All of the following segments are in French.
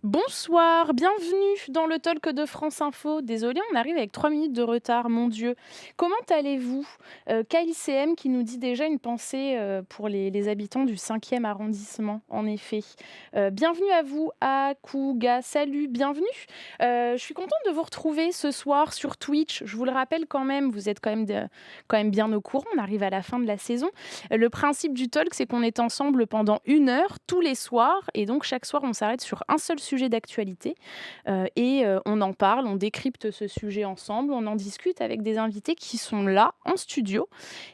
Bonsoir, bienvenue dans le talk de France Info. Désolée, on arrive avec 3 minutes de retard, mon Dieu. Comment allez-vous? KLCM qui nous dit déjà une pensée pour les habitants du 5e arrondissement, en effet. Bienvenue à vous, Akuga, salut, bienvenue. Je suis contente de vous retrouver ce soir sur Twitch. Je vous le rappelle quand même, vous êtes quand même bien au courant, on arrive à la fin de la saison. Le principe du talk, c'est qu'on est ensemble pendant 1 heure tous les soirs. Et donc, chaque soir, on s'arrête sur un seul sujet d'actualité. On en parle, on décrypte ce sujet ensemble. On en discute avec des invités qui sont là, en studio,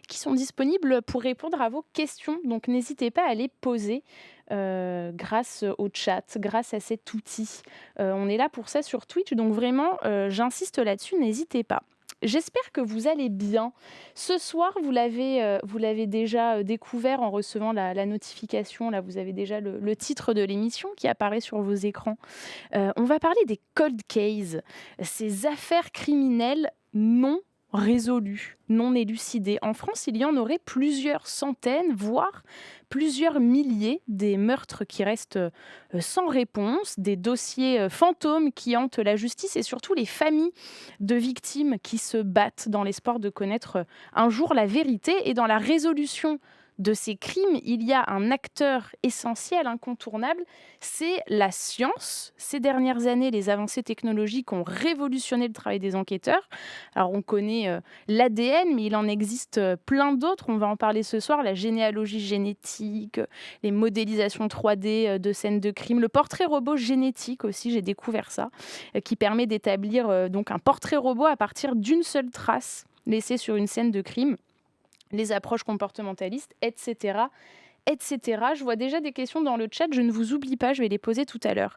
qui sont disponibles pour répondre à vos questions. Donc, n'hésitez pas à les poser. Grâce au chat, grâce à cet outil. On est là pour ça sur Twitch, donc vraiment, j'insiste là-dessus, n'hésitez pas. J'espère que vous allez bien. Ce soir, vous l'avez déjà découvert en recevant la notification. Là, vous avez déjà le titre de l'émission qui apparaît sur vos écrans. On va parler des cold cases, ces affaires criminelles non résolues, non élucidées. En France, il y en aurait plusieurs centaines, voire plusieurs milliers, des meurtres qui restent sans réponse, des dossiers fantômes qui hantent la justice et surtout les familles de victimes qui se battent dans l'espoir de connaître un jour la vérité. Et dans la résolution de ces crimes, il y a un acteur essentiel, incontournable, c'est la science. Ces dernières années, les avancées technologiques ont révolutionné le travail des enquêteurs. Alors, on connaît l'ADN, mais il en existe plein d'autres. On va en parler ce soir. La généalogie génétique, les modélisations 3D de scènes de crime, le portrait robot génétique aussi, j'ai découvert ça, qui permet d'établir donc un portrait robot à partir d'une seule trace laissée sur une scène de crime, les approches comportementalistes, etc. etc. Je vois déjà des questions dans le chat, je ne vous oublie pas, je vais les poser tout à l'heure.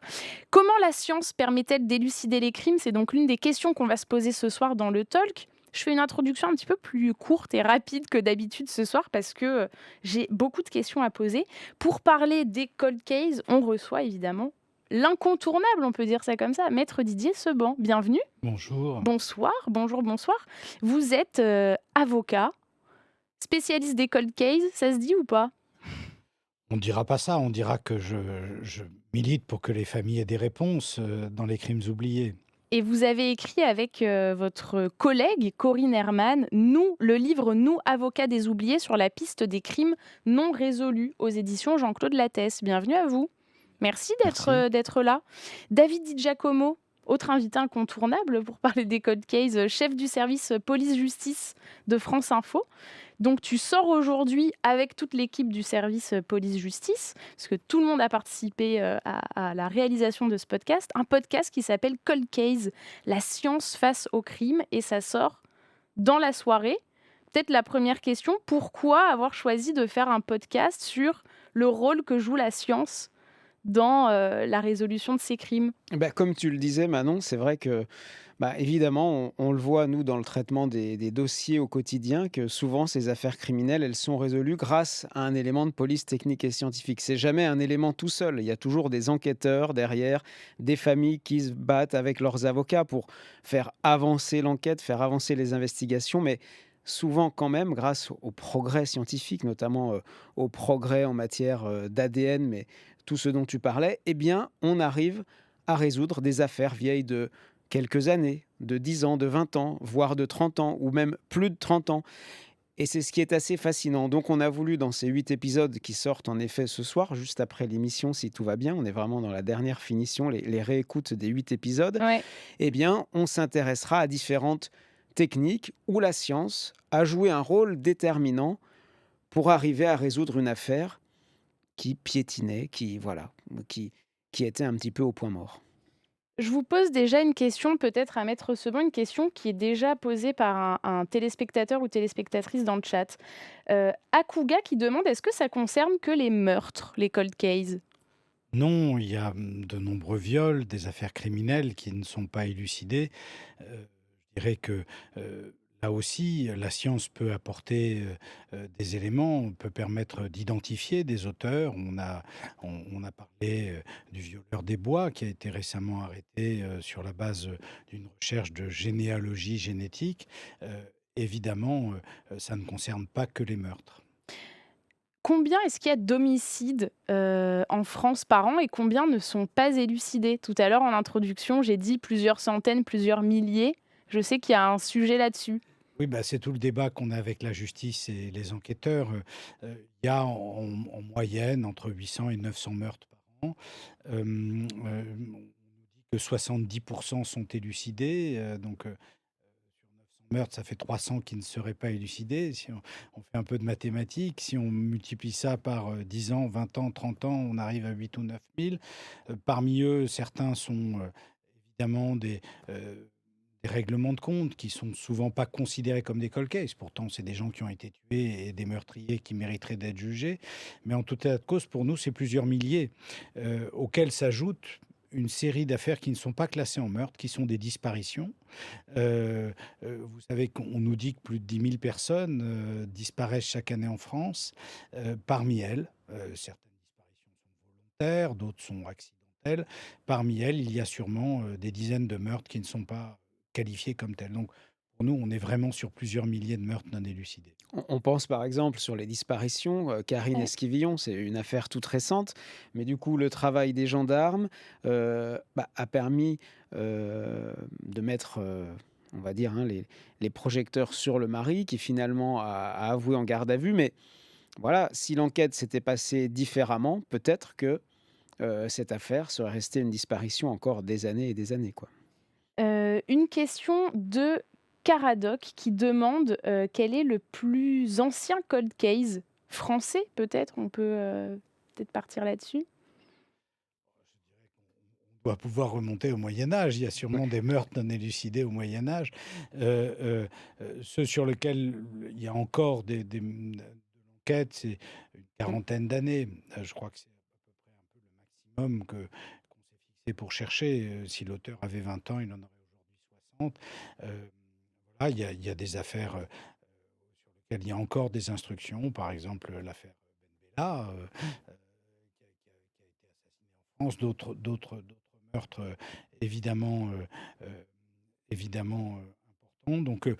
Comment la science permet-elle d'élucider les crimes? C'est donc l'une des questions qu'on va se poser ce soir dans le talk. Je fais une introduction un petit peu plus courte et rapide que d'habitude ce soir parce que j'ai beaucoup de questions à poser. Pour parler des cold cases, on reçoit évidemment l'incontournable, on peut dire ça comme ça, Maître Didier Seban. Bienvenue. Bonjour. Bonsoir, bonjour, bonsoir. Vous êtes avocat, spécialiste des cold cases, ça se dit ou pas? On ne dira pas ça, on dira que je milite pour que les familles aient des réponses, dans les crimes oubliés. Et vous avez écrit avec votre collègue Corinne Herman, le livre Nous, avocats des oubliés, sur la piste des crimes non résolus aux éditions Jean-Claude Lattès. Bienvenue à vous. Merci Merci. d'être là. David Di Giacomo, autre invité incontournable pour parler des cold cases, chef du service police-justice de France Info. Donc tu sors aujourd'hui avec toute l'équipe du service police-justice, parce que tout le monde a participé à la réalisation de ce podcast, un podcast qui s'appelle Cold Case, la science face au crime, et ça sort dans la soirée. Peut-être la première question, pourquoi avoir choisi de faire un podcast sur le rôle que joue la science dans la résolution de ces crimes? Bah, comme tu le disais Manon, c'est vrai que, bah, évidemment, on le voit nous dans le traitement des dossiers au quotidien que souvent ces affaires criminelles, elles sont résolues grâce à un élément de police technique et scientifique. C'est jamais un élément tout seul. Il y a toujours des enquêteurs derrière, des familles qui se battent avec leurs avocats pour faire avancer l'enquête, faire avancer les investigations, mais souvent quand même grâce au progrès scientifique, notamment, au progrès en matière, d'ADN, mais tout ce dont tu parlais, eh bien, on arrive à résoudre des affaires vieilles de quelques années, de 10 ans, de 20 ans, voire de 30 ans ou même plus de 30 ans. Et c'est ce qui est assez fascinant. Donc on a voulu dans ces 8 épisodes qui sortent en effet ce soir, juste après l'émission si tout va bien, on est vraiment dans la dernière finition, les réécoutes des 8 épisodes, Ouais. eh bien on s'intéressera à différentes techniques où la science a joué un rôle déterminant pour arriver à résoudre une affaire qui piétinait, qui voilà, qui qui était un petit peu au point mort. Je vous pose déjà une question, peut-être à Maître Sebon, une question qui est déjà posée par un téléspectateur ou téléspectatrice dans le chat. Akuga qui demande, est-ce que ça concerne que les meurtres, les cold cases? Non, il y a, de nombreux viols, des affaires criminelles qui ne sont pas élucidées. Je dirais que, là aussi, la science peut apporter, des éléments, peut permettre d'identifier des auteurs. On a parlé, du violeur des Bois qui a été récemment arrêté, sur la base, d'une recherche de généalogie génétique. Évidemment, ça ne concerne pas que les meurtres. Combien est-ce qu'il y a d'homicides, en France par an et combien ne sont pas élucidés? Tout à l'heure en introduction, j'ai dit plusieurs centaines, plusieurs milliers. Je sais qu'il y a un sujet là-dessus. Oui, bah, c'est tout le débat qu'on a avec la justice et les enquêteurs. Il y a en moyenne entre 800 et 900 meurtres par an. On dit que 70 sont élucidés, sur 900 meurtres, ça fait 300 qui ne seraient pas élucidés. Si on fait un peu de mathématiques, si on multiplie ça par, 10 ans, 20 ans, 30 ans, on arrive à 8 ou 9 000. Parmi eux, certains sont, évidemment des règlements de compte qui sont souvent pas considérés comme des cold cases. Pourtant, c'est des gens qui ont été tués et des meurtriers qui mériteraient d'être jugés. Mais en tout état de cause, pour nous, c'est plusieurs milliers, auxquels s'ajoute une série d'affaires qui ne sont pas classées en meurtre, qui sont des disparitions. Vous savez qu'on nous dit que plus de 10 000 personnes disparaissent chaque année en France. Parmi elles, certaines disparitions sont volontaires, d'autres sont accidentelles. Parmi elles, il y a sûrement des dizaines de meurtres qui ne sont pas qualifiés comme tels. Donc, pour nous, on est vraiment sur plusieurs milliers de meurtres non élucidés. On pense par exemple sur les disparitions, Karine Ouais. Esquivillon, c'est une affaire toute récente, mais du coup le travail des gendarmes, a permis, de mettre, on va dire, hein, les projecteurs sur le mari qui finalement a avoué en garde à vue. Mais voilà, si l'enquête s'était passée différemment, peut-être que, cette affaire serait restée une disparition encore des années et des années, quoi. Une question de Caradoc qui demande, quel est le plus ancien cold case français peut-être? On peut, peut-être partir là-dessus? On doit pouvoir remonter au Moyen Âge. Il y a Ouais. sûrement des meurtres non élucidés au Moyen Âge. Ceux sur lesquels il y a encore de l'enquête, c'est une quarantaine d'années. Je crois que c'est à peu près un peu le maximum qu'on s'est fixé pour chercher. Si l'auteur avait 20 ans, il en aurait aujourd'hui 60. Voilà, il y a des affaires sur lesquelles il y a encore des instructions. Par exemple, l'affaire Benbella, qui a été assassiné en France. D'autres meurtres, évidemment, évidemment, importants. Donc, je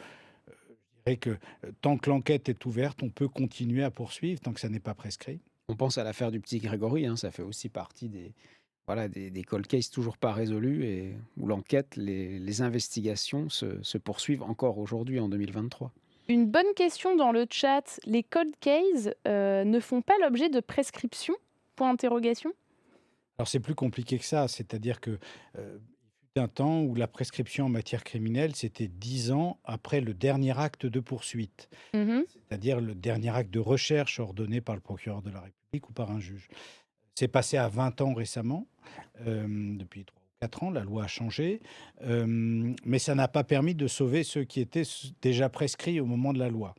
dirais que, tant que l'enquête est ouverte, on peut continuer à poursuivre tant que ça n'est pas prescrit. On pense à l'affaire du petit Grégory, hein, ça fait aussi partie des voilà, des cold cases toujours pas résolus et où l'enquête, les investigations se poursuivent encore aujourd'hui en 2023. Une bonne question dans le chat, les cold cases, ne font pas l'objet de prescription? Point d'interrogation. Alors c'est plus compliqué que ça, c'est-à-dire que, il fut un temps où la prescription en matière criminelle, c'était 10 ans après le dernier acte de poursuite, Mmh. c'est-à-dire le dernier acte de recherche ordonné par le procureur de la République ou par un juge. C'est passé à 20 ans récemment, depuis 3 ou 4 ans, la loi a changé, mais ça n'a pas permis de sauver ceux qui étaient déjà prescrits au moment de la loi.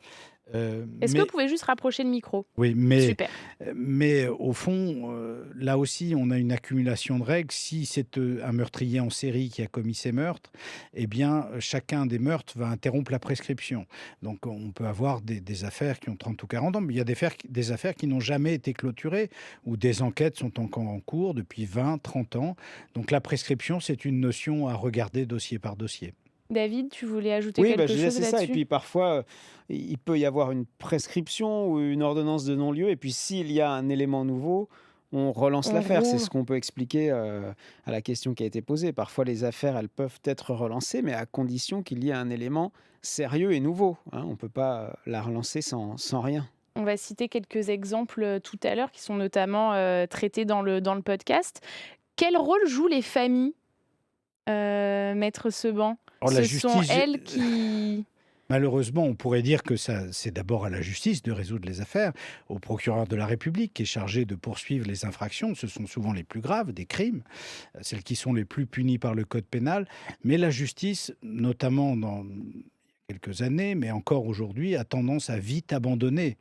Est-ce que vous Mais pouvez juste rapprocher le micro? oui, Super. mais au fond, là aussi, on a une accumulation de règles. Si c'est, un meurtrier en série qui a commis ces meurtres, eh bien, chacun des meurtres va interrompre la prescription. Donc on peut avoir des affaires qui ont 30 ou 40 ans, mais il y a des affaires qui n'ont jamais été clôturées, où des enquêtes sont encore en cours depuis 20, 30 ans. Donc la prescription, c'est une notion à regarder dossier par dossier. David, tu voulais ajouter Oui, bah, quelque je disais, chose c'est ça et là-dessus? puis parfois, il peut y avoir une prescription ou une ordonnance de non-lieu et puis s'il y a un élément nouveau, on relance On l'affaire. C'est rouvre. ce qu'on peut expliquer, à la question qui a été posée. Parfois les affaires, elles peuvent être relancées, mais à condition qu'il y ait un élément sérieux et nouveau, hein. On ne peut pas, la relancer sans rien. On va citer quelques exemples, tout à l'heure qui sont notamment, traités dans le podcast. Quel rôle jouent les familles, maître Seban? Alors la Ce sont justice, elles qui malheureusement, on pourrait dire que ça c'est d'abord à la justice de résoudre les affaires, au procureur de la République qui est chargé de poursuivre les infractions. Ce sont souvent les plus graves, des crimes, celles qui sont les plus punies par le code pénal. Mais la justice, notamment dans quelques années, mais encore aujourd'hui, a tendance à vite abandonner,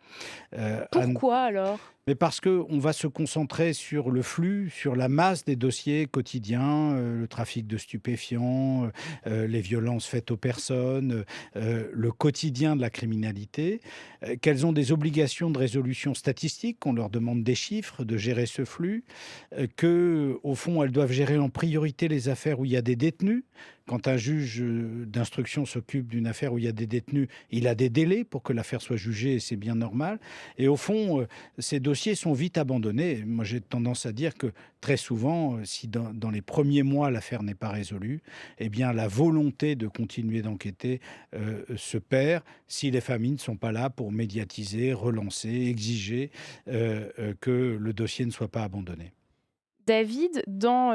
à pourquoi alors? Mais parce qu'on va se concentrer sur le flux, sur la masse des dossiers quotidiens, le trafic de stupéfiants, les violences faites aux personnes, le quotidien de la criminalité, qu'elles ont des obligations de résolution statistique, qu'on leur demande des chiffres, de gérer ce flux, qu'au fond, elles doivent gérer en priorité les affaires où il y a des détenus. Quand un juge d'instruction s'occupe d'une affaire où il y a des détenus, il a des délais pour que l'affaire soit jugée, et c'est bien normal. Et au fond, ces dossiers sont vite abandonnés. Moi, j'ai tendance à dire que très souvent, si dans les premiers mois, l'affaire n'est pas résolue, eh bien, la volonté de continuer d'enquêter se perd si les familles ne sont pas là pour médiatiser, relancer, exiger que le dossier ne soit pas abandonné. David,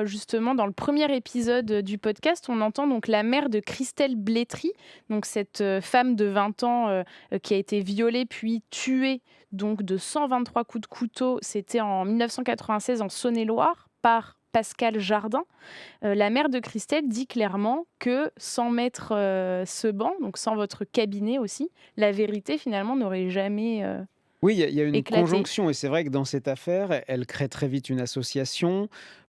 justement, dans le premier épisode du podcast, on entend donc la mère de Christelle Blétry, donc cette femme de 20 ans qui a été violée puis tuée donc de 123 coups de couteau. C'était en 1996 en Saône-et-Loire par Pascal Jardin. La mère de Christelle dit clairement que sans mettre ce banc, donc sans votre cabinet aussi, la vérité finalement n'aurait jamais Oui, il y a une éclaté. conjonction et c'est vrai que dans cette affaire, elle crée très vite une association.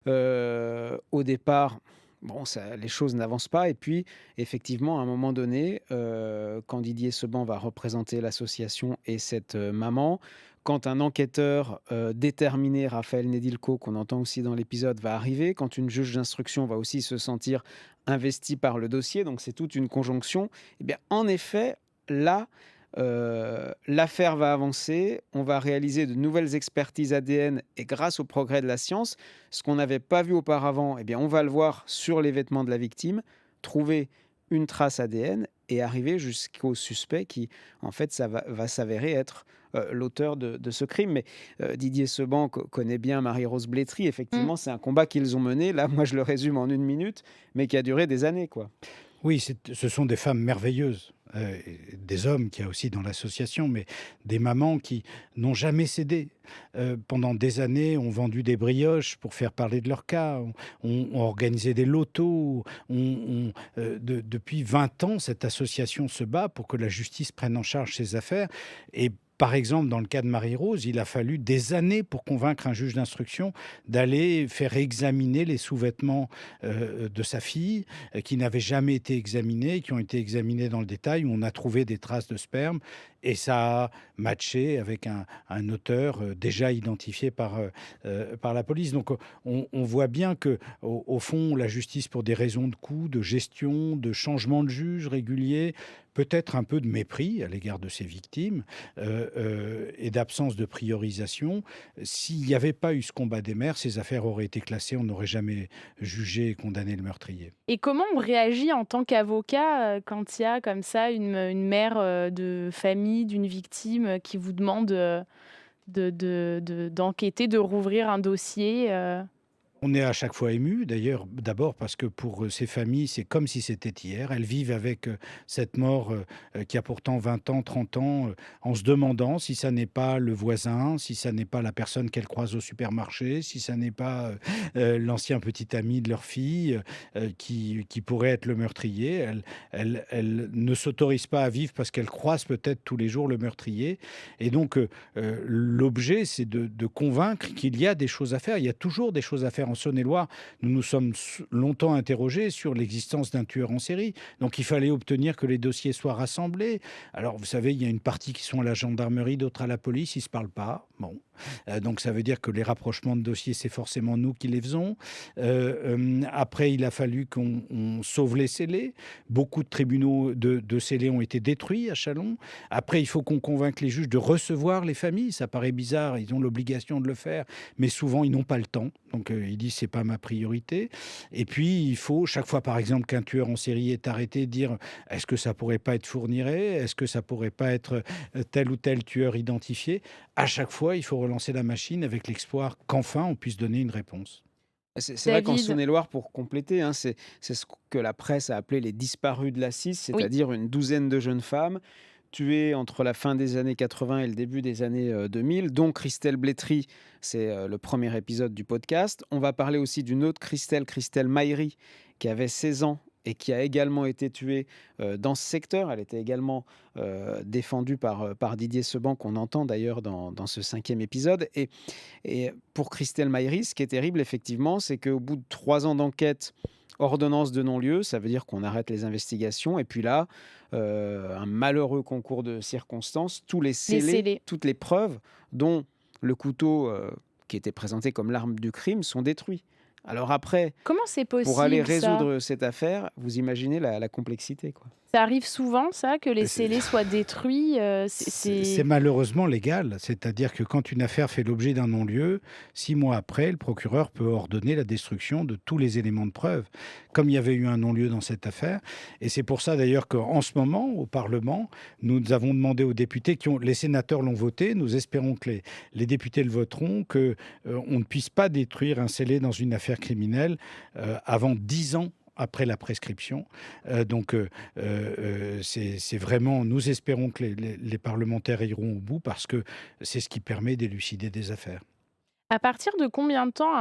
Au départ, bon, ça les choses n'avancent pas et puis effectivement, à un moment donné, quand Didier Seban va représenter l'association et cette, maman, quand un enquêteur, déterminé, Raphaël Nedilko, qu'on entend aussi dans l'épisode, va arriver, quand une juge d'instruction va aussi se sentir investie par le dossier, donc c'est toute une conjonction. Eh bien, en effet, là, l'affaire va avancer, on va réaliser de nouvelles expertises ADN et grâce au progrès de la science, ce qu'on n'avait pas vu auparavant, eh bien, on va le voir sur les vêtements de la victime, trouver une trace ADN et arriver jusqu'au suspect qui, en fait, ça va s'avérer être l'auteur de ce crime. Mais Didier Seban connaît bien Marie-Rose Blétry. Mm. Effectivement, c'est un combat qu'ils ont mené. Là, moi, je le résume en une minute, mais qui a duré des années, quoi. Oui, ce sont des femmes merveilleuses, et des hommes qu'il y a aussi dans l'association, mais des mamans qui n'ont jamais cédé. Pendant des années, ont vendu des brioches pour faire parler de leur cas, ont organisé des lotos, depuis 20 ans, cette association se bat pour que la justice prenne en charge ces affaires et par exemple, dans le cas de Marie-Rose, il a fallu des années pour convaincre un juge d'instruction d'aller faire examiner les sous-vêtements, de sa fille, qui n'avaient jamais été examinés, qui ont été examinés dans le détail, où on a trouvé des traces de sperme et ça a matché avec un auteur, déjà identifié par la police. Donc, on voit bien qu'au fond, la justice, pour des raisons de coût, de gestion, de changement de juge régulier, peut-être un peu de mépris à l'égard de ses victimes, et d'absence de priorisation. S'il n'y avait pas eu ce combat des mères, ces affaires auraient été classées, on n'aurait jamais jugé et condamné le meurtrier. Et comment on réagit en tant qu'avocat, quand il y a comme ça une mère, de famille d'une victime, qui vous demande, d'enquêter, de rouvrir un dossier, On est à chaque fois ému, d'ailleurs, d'abord parce que pour ces familles, c'est comme si c'était hier. Elles vivent avec cette mort qui a pourtant 20 ans, 30 ans, en se demandant si ça n'est pas le voisin, si ça n'est pas la personne qu'elles croisent au supermarché, si ça n'est pas l'ancien petit ami de leur fille qui pourrait être le meurtrier. Elles ne s'autorisent pas à vivre parce qu'elles croisent peut-être tous les jours le meurtrier. Et donc, l'objet, c'est de convaincre qu'il y a des choses à faire. Il y a toujours des choses à faire. En Saône-et-Loire, nous nous sommes longtemps interrogés sur l'existence d'un tueur en série. Donc, il fallait obtenir que les dossiers soient rassemblés. Alors, vous savez, il y a une partie qui sont à la gendarmerie, d'autres à la police. Ils ne se parlent pas. Bon. Donc, ça veut dire que les rapprochements de dossiers, c'est forcément nous qui les faisons. Après, il a fallu qu'on sauve les scellés. Beaucoup de tribunaux de scellés ont été détruits à Châlons. Après, il faut qu'on convainque les juges de recevoir les familles. Ça paraît bizarre, ils ont l'obligation de le faire, mais souvent, ils n'ont pas le temps. Donc, ils disent, c'est pas ma priorité. Et puis, il faut, chaque fois, par exemple, qu'un tueur en série est arrêté, dire, est-ce que ça pourrait pas être Fourniret? Est-ce que ça pourrait pas être tel ou tel tueur identifié? À chaque fois, il faut relancer la machine avec l'espoir qu'enfin, on puisse donner une réponse. C'est vrai qu'en David? Saône-et-Loire, pour compléter, hein, c'est ce que la presse a appelé les disparus de la 6, Oui. c'est-à-dire une douzaine de jeunes femmes tuées entre la fin des années 80 et le début des années 2000, dont Christelle Blétry, c'est le premier épisode du podcast. On va parler aussi d'une autre Christelle, Christelle Maïri, qui avait 16 ans et qui a également été tuée dans ce secteur. Elle était également défendue par Didier Seban, qu'on entend d'ailleurs dans ce 5e épisode. Et pour Christelle Maïri, ce qui est terrible, effectivement, c'est qu'au bout de 3 ans d'enquête, ordonnance de non-lieu, ça veut dire qu'on arrête les investigations. Et puis là, un malheureux concours de circonstances, tous les Les scellés, scellés. toutes les preuves, dont le couteau qui était présenté comme l'arme du crime, sont détruits. Alors après, Comment c'est pour aller possible ça? résoudre cette affaire, vous imaginez la complexité, quoi. Ça arrive souvent ça, que les C'est scellés soient détruits? c'est malheureusement légal. C'est-à-dire que quand une affaire fait l'objet d'un non-lieu, 6 mois après, le procureur peut ordonner la destruction de tous les éléments de preuve, comme il y avait eu un non-lieu dans cette affaire. Et c'est pour ça d'ailleurs qu'en ce moment, au Parlement, nous avons demandé aux députés, les sénateurs l'ont voté, nous espérons que les députés le voteront, qu'on ne puisse pas détruire un scellé dans une affaire criminelle avant 10 ans après la prescription. C'est vraiment, nous espérons que les parlementaires iront au bout parce que c'est ce qui permet d'élucider des affaires. À partir de combien de temps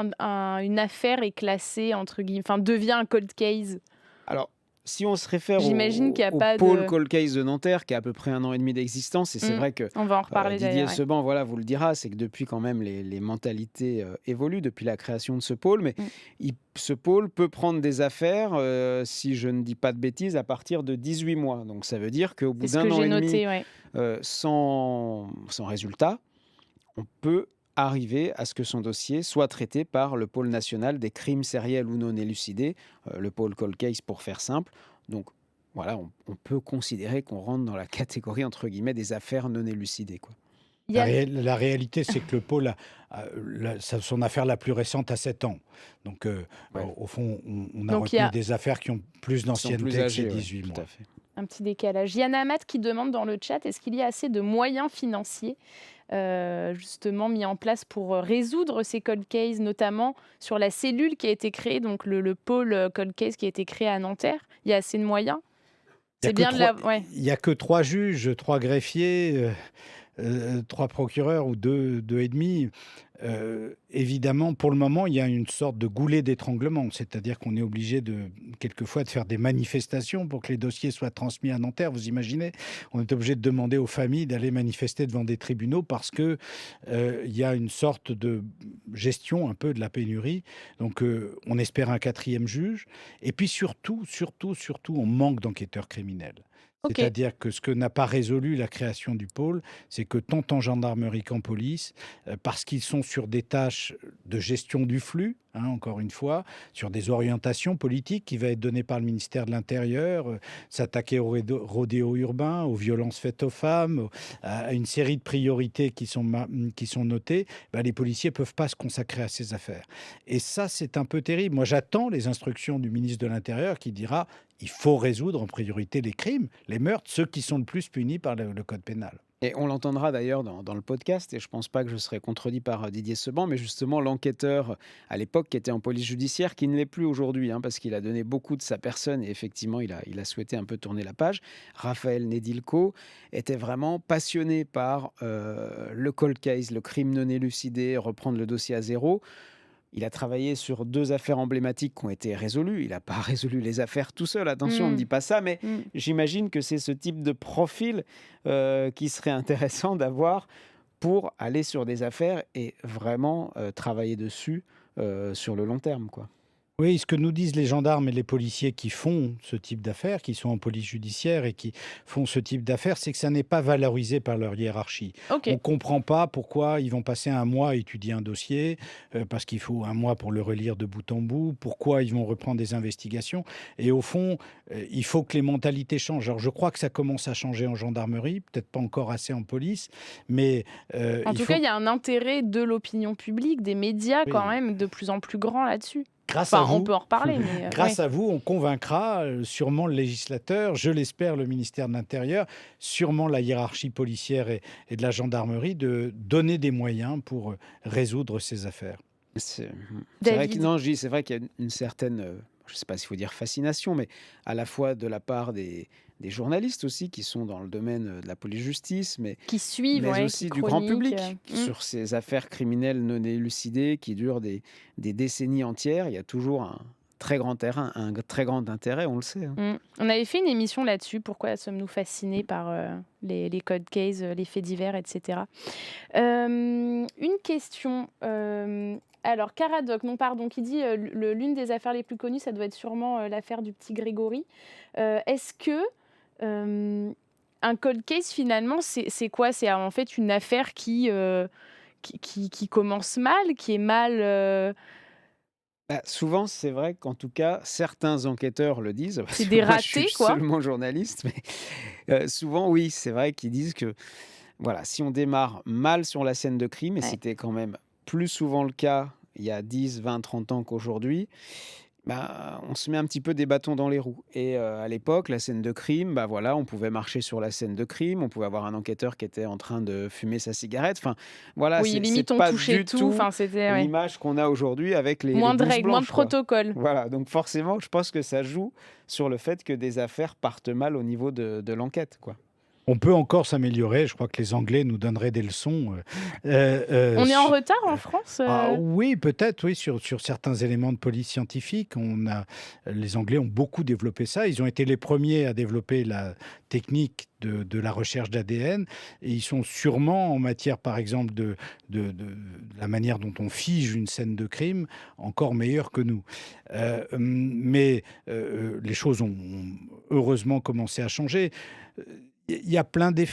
une affaire est classée entre guillemets, enfin devient un cold case? Alors, si on se réfère J'imagine qu'il y a au pas pôle de Cold Case de Nanterre, qui a à peu près 1 an et demi d'existence, et c'est vrai que on va en reparler Didier d'ailleurs, ouais. Seban, voilà, vous le dira, c'est que depuis quand même les mentalités évoluent depuis la création de ce pôle, mais Mmh. ce pôle peut prendre des affaires, si je ne dis pas de bêtises, à partir de 18 mois. Donc ça veut dire qu'au bout C'est ce d'un que an j'ai et demi, noté, ouais. sans résultat, on peut arriver à ce que son dossier soit traité par le pôle national des crimes sériels ou non élucidés, le pôle Cold Case pour faire simple. Donc voilà, on peut considérer qu'on rentre dans la catégorie entre guillemets des affaires non élucidées, quoi. Il y a La réalité, c'est que le pôle son affaire la plus récente a 7 ans. Donc, Ouais. au fond, on a donc il y retenu a des affaires qui ont plus Qui sont plus d'ancienneté que ces âgés, ouais, 18 tout mois. à fait. un petit décalage. Yann Amat qui demande dans le chat: «Est-ce qu'il y a assez de moyens financiers, justement mis en place pour, résoudre ces cold cases?» notamment sur la cellule qui a été créée, donc le pôle, cold case qui a été créé à Nanterre. Il y a assez de moyens? C'est bien de la ouais. Il y a que 3 juges, 3 greffiers, 3 procureurs ou deux et demi. Évidemment, pour le moment, il y a une sorte de goulet d'étranglement. C'est-à-dire qu'on est obligé quelquefois de faire des manifestations pour que les dossiers soient transmis à Nanterre. Vous imaginez? On est obligé de demander aux familles d'aller manifester devant des tribunaux parce que il y a une sorte de gestion un peu de la pénurie. Donc, on espère un 4e juge. Et puis surtout, on manque d'enquêteurs criminels. OK. C'est-à-dire que ce que n'a pas résolu la création du pôle, c'est que tant en gendarmerie qu'en police, parce qu'ils sont sur des tâches de gestion du flux, hein, encore une fois, sur des orientations politiques qui va être données par le ministère de l'Intérieur, s'attaquer au rodéo urbain, aux violences faites aux femmes, à une série de priorités qui sont notées, ben, les policiers ne peuvent pas se consacrer à ces affaires. Et ça, c'est un peu terrible. Moi, j'attends les instructions du ministre de l'Intérieur qui dira: il faut résoudre en priorité les crimes, les meurtres, ceux qui sont le plus punis par le code pénal. Et on l'entendra d'ailleurs dans le podcast, et je ne pense pas que je serai contredit par Didier Seban, mais justement l'enquêteur à l'époque qui était en police judiciaire, qui ne l'est plus aujourd'hui, hein, parce qu'il a donné beaucoup de sa personne et effectivement il a souhaité un peu tourner la page. Raphaël Nedilko était vraiment passionné par le cold case, le crime non élucidé, reprendre le dossier à zéro. Il a travaillé sur 2 affaires emblématiques qui ont été résolues. Il n'a pas résolu les affaires tout seul, attention, on ne Mmh. dit pas ça, mais Mmh. j'imagine que c'est ce type de profil qui serait intéressant d'avoir pour aller sur des affaires et vraiment travailler dessus sur le long terme, quoi. Oui, ce que nous disent les gendarmes et les policiers qui font ce type d'affaires, qui sont en police judiciaire et qui font ce type d'affaires, c'est que ça n'est pas valorisé par leur hiérarchie. On ne OK. comprend pas pourquoi ils vont passer 1 mois à étudier un dossier, parce qu'il faut 1 mois pour le relire de bout en bout, pourquoi ils vont reprendre des investigations. Et au fond, il faut que les mentalités changent. Alors je crois que ça commence à changer en gendarmerie, peut-être pas encore assez en police, mais En il tout cas, faut... il y a un intérêt de l'opinion publique, des médias quand Oui. même de plus en plus grand là-dessus. Grâce à Enfin, on vous, peut en reparler, mais ouais. grâce à vous, on convaincra sûrement le législateur, je l'espère le ministère de l'Intérieur, sûrement la hiérarchie policière et de la gendarmerie de donner des moyens pour résoudre ces affaires. C'est vrai que David? non, je dis, c'est vrai qu'il y a une certaine, je ne sais pas s'il faut dire fascination, mais à la fois de la part des journalistes aussi qui sont dans le domaine de la police-justice, Qui suivent, mais ouais, qui aussi du grand chroniquent, public sur ces affaires criminelles non élucidées qui durent des décennies entières. Il y a toujours un très grand terrain, un très grand intérêt, on le sait, hein. On avait fait une émission là-dessus, pourquoi sommes-nous fascinés par, les cold cases, les faits divers et cetera? Une question, alors Caradoc, non pardon, qui dit, l'une des affaires les plus connues, ça doit être sûrement, l'affaire du petit Grégory. Est-ce que, un cold case finalement, c'est quoi? C'est en fait une affaire qui commence mal, qui est mal, Bah, souvent, c'est vrai qu'en tout cas, certains enquêteurs le disent, parce c'est que des moi je suis ratés quoi? seulement journaliste, mais souvent oui, c'est vrai qu'ils disent que, voilà, si on démarre mal sur la scène de crime, et Ouais. c'était quand même plus souvent le cas il y a 10, 20, 30 ans qu'aujourd'hui, bah, on se met un petit peu des bâtons dans les roues. Et à l'époque, la scène de crime, bah, voilà, on pouvait marcher sur la scène de crime, on pouvait avoir un enquêteur qui était en train de fumer sa cigarette. Enfin, voilà, Oui, c'est limite on pas touchait du tout, tout enfin c'était ouais. l'image qu'on a aujourd'hui avec les Moins de blouses règles, moins de blanches, quoi. protocoles. Voilà, donc forcément, je pense que ça joue sur le fait que des affaires partent mal au niveau de l'enquête, quoi. On peut encore s'améliorer. Je crois que les Anglais nous donneraient des leçons, On est en su retard en France, oui, peut-être, oui, sur certains éléments de police scientifique. Les Anglais ont beaucoup développé ça. Ils ont été les premiers à développer la technique de la recherche d'ADN et ils sont sûrement en matière, par exemple, de la manière dont on fige une scène de crime, encore meilleurs que nous. Mais les choses ont heureusement commencé à changer. Il y a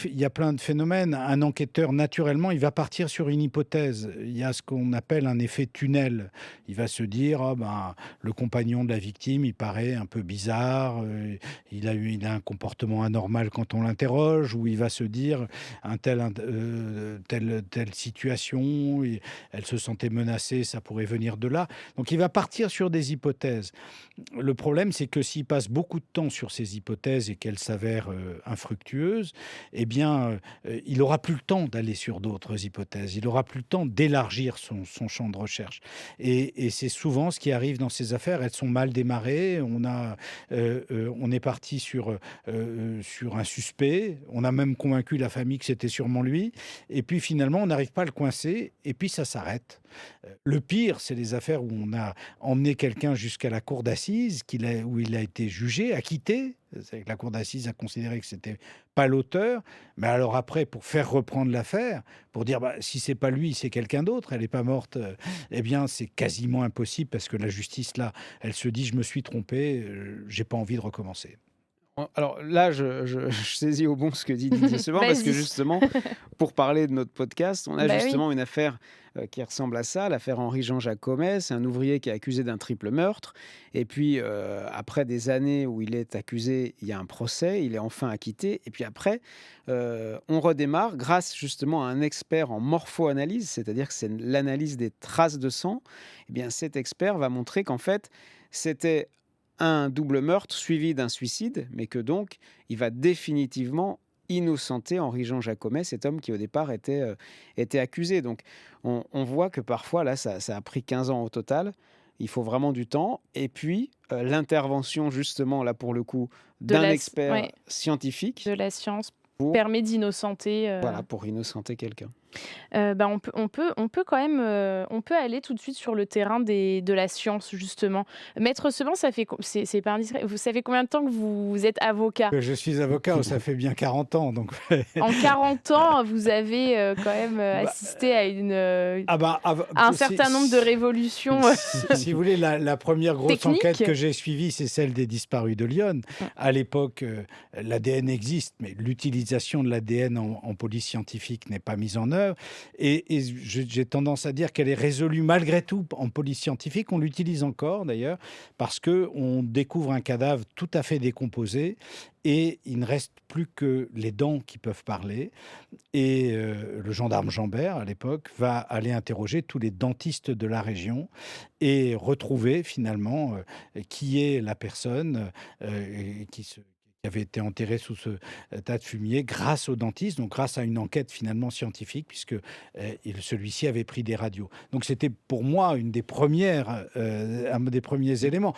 il y a plein de phénomènes. Un enquêteur, naturellement, il va partir sur une hypothèse. Il y a ce qu'on appelle un effet tunnel. Il va se dire, ah ben, le compagnon de la victime, il paraît un peu bizarre, il a un comportement anormal quand on l'interroge, ou il va se dire, telle situation, elle se sentait menacée, ça pourrait venir de là. Donc il va partir sur des hypothèses. Le problème, c'est que s'il passe beaucoup de temps sur ces hypothèses et qu'elles s'avèrent infructueuses, eh bien, il n'aura plus le temps d'aller sur d'autres hypothèses. Il n'aura plus le temps d'élargir son champ de recherche. Et c'est souvent ce qui arrive dans ces affaires. Elles sont mal démarrées. On est parti sur un suspect. On a même convaincu la famille que c'était sûrement lui. Et puis finalement, on n'arrive pas à le coincer. Et puis ça s'arrête. Le pire, c'est les affaires où on a emmené quelqu'un jusqu'à la cour d'assises, où il a été jugé, acquitté. C'est que la cour d'assises a considéré que c'était pas l'auteur. Mais alors après, pour faire reprendre l'affaire, pour dire bah, si c'est pas lui, c'est quelqu'un d'autre, elle n'est pas morte, eh bien c'est quasiment impossible parce que la justice là, elle se dit je me suis trompé, j'ai pas envie de recommencer. Alors là, je saisis au bon ce que dit Didier Seban, parce que Vas-y. justement, pour parler de notre podcast, on a Bah oui. justement une affaire qui ressemble à ça, l'affaire Henri-Jean Jacomès. C'est un ouvrier qui est accusé d'un triple meurtre. Et puis, après des années où il est accusé, il y a un procès, il est enfin acquitté. Et puis après, on redémarre grâce justement à un expert en morpho-analyse, c'est-à-dire que c'est l'analyse des traces de sang. Eh bien, cet expert va montrer qu'en fait, c'était un double meurtre suivi d'un suicide, mais que donc il va définitivement innocenter Henri-Jean Jacomès, cet homme qui au départ était accusé. Donc on voit que parfois, là, ça a pris 15 ans au total. Il faut vraiment du temps. Et puis, l'intervention, justement, là, pour le coup, De d'un la s expert Ouais, scientifique de la science pour, permet d'innocenter, voilà, pour innocenter quelqu'un. Bah, on peut quand même, on peut aller tout de suite sur le terrain de la science justement. Maître Seban, ça fait co c'est pas indiscret, vous savez combien de temps que vous êtes avocat? Je suis avocat, ça fait bien 40 ans, donc En 40 ans, vous avez, quand même, bah, assisté à ah bah, à un certain nombre de révolutions, si vous voulez, la première grosse enquête techniques. que j'ai suivie, c'est celle des disparus de Lyon. Mmh. À l'époque, l'ADN existe, mais l'utilisation de l'ADN en police scientifique n'est pas mise en œuvre. Et j'ai tendance à dire qu'elle est résolue malgré tout en police scientifique. On l'utilise encore d'ailleurs, parce qu'on découvre un cadavre tout à fait décomposé et il ne reste plus que les dents qui peuvent parler. Et le gendarme Jambert, à l'époque, va aller interroger tous les dentistes de la région et retrouver finalement qui est la personne qui avait été enterrée sous ce tas de fumier grâce au dentiste, donc grâce à une enquête finalement scientifique, puisque celui-ci avait pris des radios. Donc c'était pour moi un des premiers éléments.